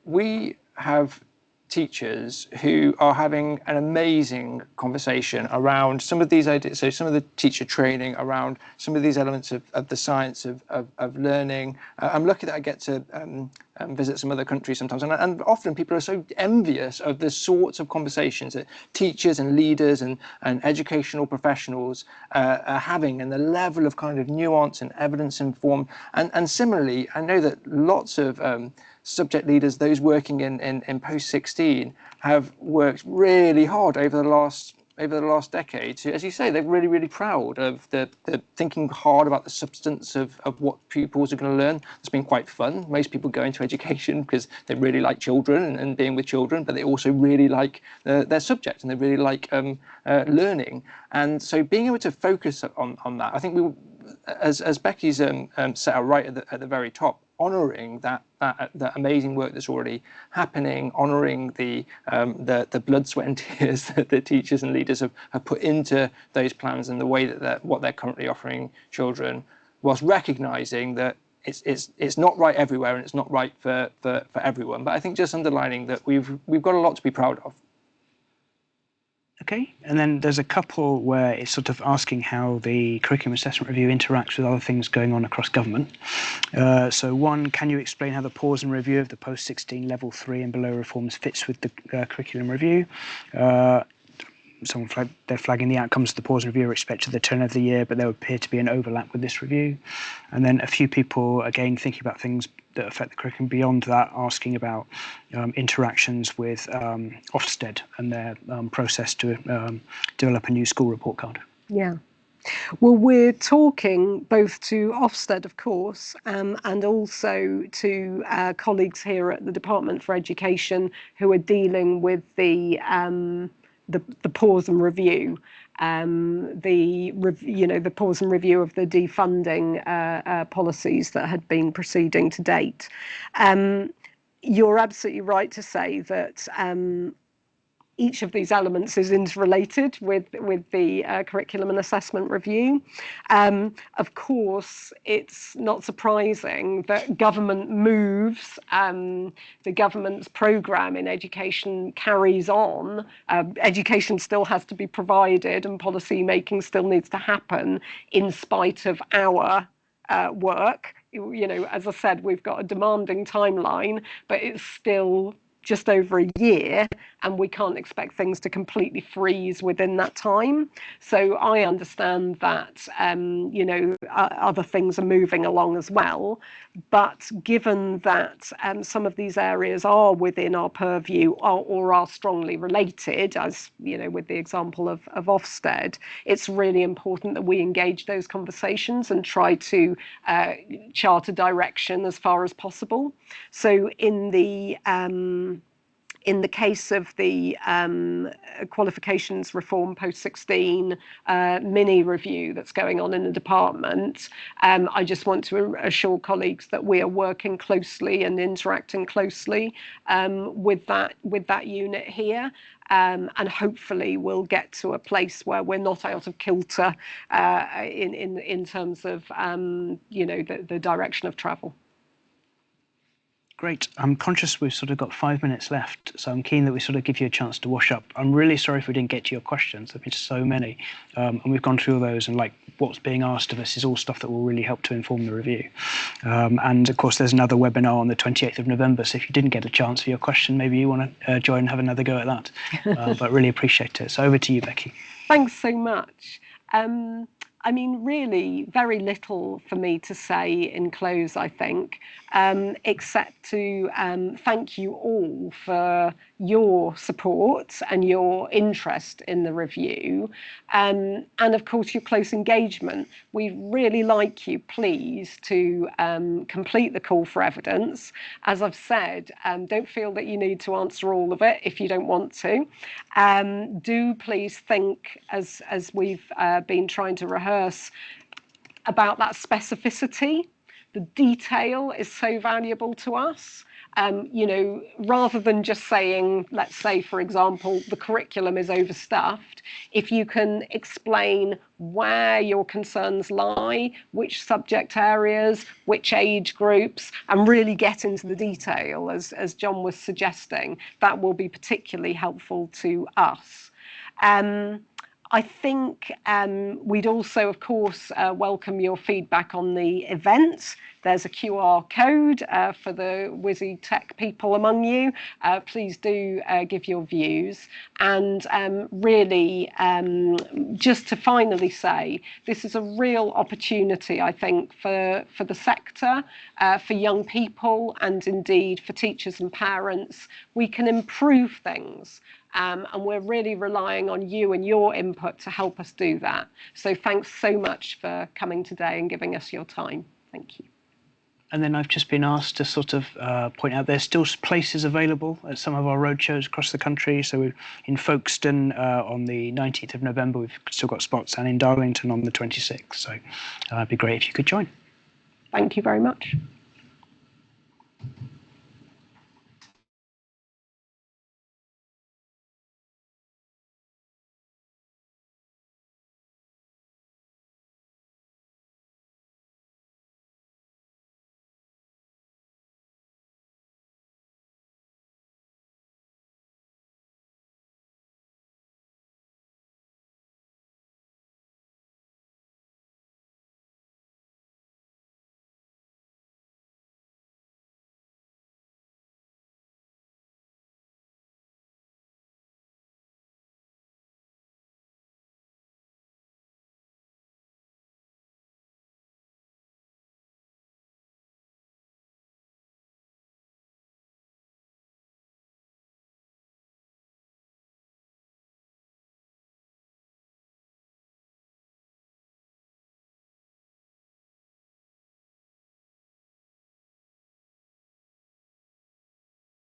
we have teachers who are having an amazing conversation around some of these ideas. So some of the teacher training around some of these elements of the science of learning. I'm lucky that I get to visit some other countries sometimes, and often people are so envious of the sorts of conversations that teachers and leaders and educational professionals are having, and the level of kind of nuance and evidence informed. And similarly, I know that lots of subject leaders, those working in post-16, have worked really hard over the last decade to, as you say, they're really, really proud of the thinking hard about the substance of what pupils are going to learn. It's been quite fun. Most people go into education because they really like children and being with children, but they also really like their subject and they really like learning. And so being able to focus on that, I think as Becky's set out right at the very top, honouring that amazing work that's already happening, honouring the blood, sweat and tears that the teachers and leaders have put into those plans and the way that what they're currently offering children, whilst recognising that it's not right everywhere and it's not right for everyone. But I think just underlining that we've got a lot to be proud of. Okay, and then there's a couple where it's sort of asking how the curriculum assessment review interacts with other things going on across government. So one, can you explain how the pause and review of the post-16 level 3 and below reforms fits with the curriculum review? They're flagging the outcomes of the pause and review are expected at the turn of the year, but there would appear to be an overlap with this review. And then a few people, again, thinking about things that affect the curriculum beyond that, asking about interactions with Ofsted and their process to develop a new school report card. Yeah. Well, we're talking both to Ofsted, of course, and also to colleagues here at the Department for Education who are dealing with the pause and review, the pause and review of the defunding policies that had been proceeding to date. You're absolutely right to say that each of these elements is interrelated with the curriculum and assessment review. Of course, it's not surprising that government moves, the government's programme in education carries on. Education still has to be provided and policy making still needs to happen in spite of our work. As I said, we've got a demanding timeline, but it's still just over a year, and we can't expect things to completely freeze within that time. So I understand that, other things are moving along as well. But given that some of these areas are within our purview or are strongly related, as with the example of Ofsted, it's really important that we engage those conversations and try to chart a direction as far as possible. So in the case of the qualifications reform post-16 mini review that's going on in the department, I just want to assure colleagues that we are working closely and interacting closely with that unit here. And hopefully we'll get to a place where we're not out of kilter in terms of the direction of travel. Great. I'm conscious we've sort of got 5 minutes left, so I'm keen that we sort of give you a chance to wash up. I'm really sorry if we didn't get to your questions. There've been so many, and we've gone through all those, and like what's being asked of us is all stuff that will really help to inform the review. And of course, there's another webinar on the 28th of November, so if you didn't get a chance for your question, maybe you want to join and have another go at that. But really appreciate it. So over to you, Becky. Thanks so much. I mean, really, very little for me to say in close, I think, except to thank you all for your support and your interest in the review, and of course your close engagement. We'd really like you, please, to complete the call for evidence. As I've said, don't feel that you need to answer all of it if you don't want to. Do please think, as we've been trying to rehearse, about that specificity. The detail is so valuable to us. Rather than just saying, let's say, for example, the curriculum is overstuffed, if you can explain where your concerns lie, which subject areas, which age groups, and really get into the detail, as Jon was suggesting, that will be particularly helpful to us. I think we'd also, of course, welcome your feedback on the event. There's a QR code for the Wizzy Tech people among you. Please do give your views. And really, just to finally say, this is a real opportunity, I think, for the sector, for young people, and indeed for teachers and parents. We can improve things. And we're really relying on you and your input to help us do that. So thanks so much for coming today and giving us your time. Thank you. And then I've just been asked to sort of point out there's still places available at some of our roadshows across the country. So in Folkestone on the 19th of November, we've still got spots, and in Darlington on the 26th. So it'd be great if you could join. Thank you very much.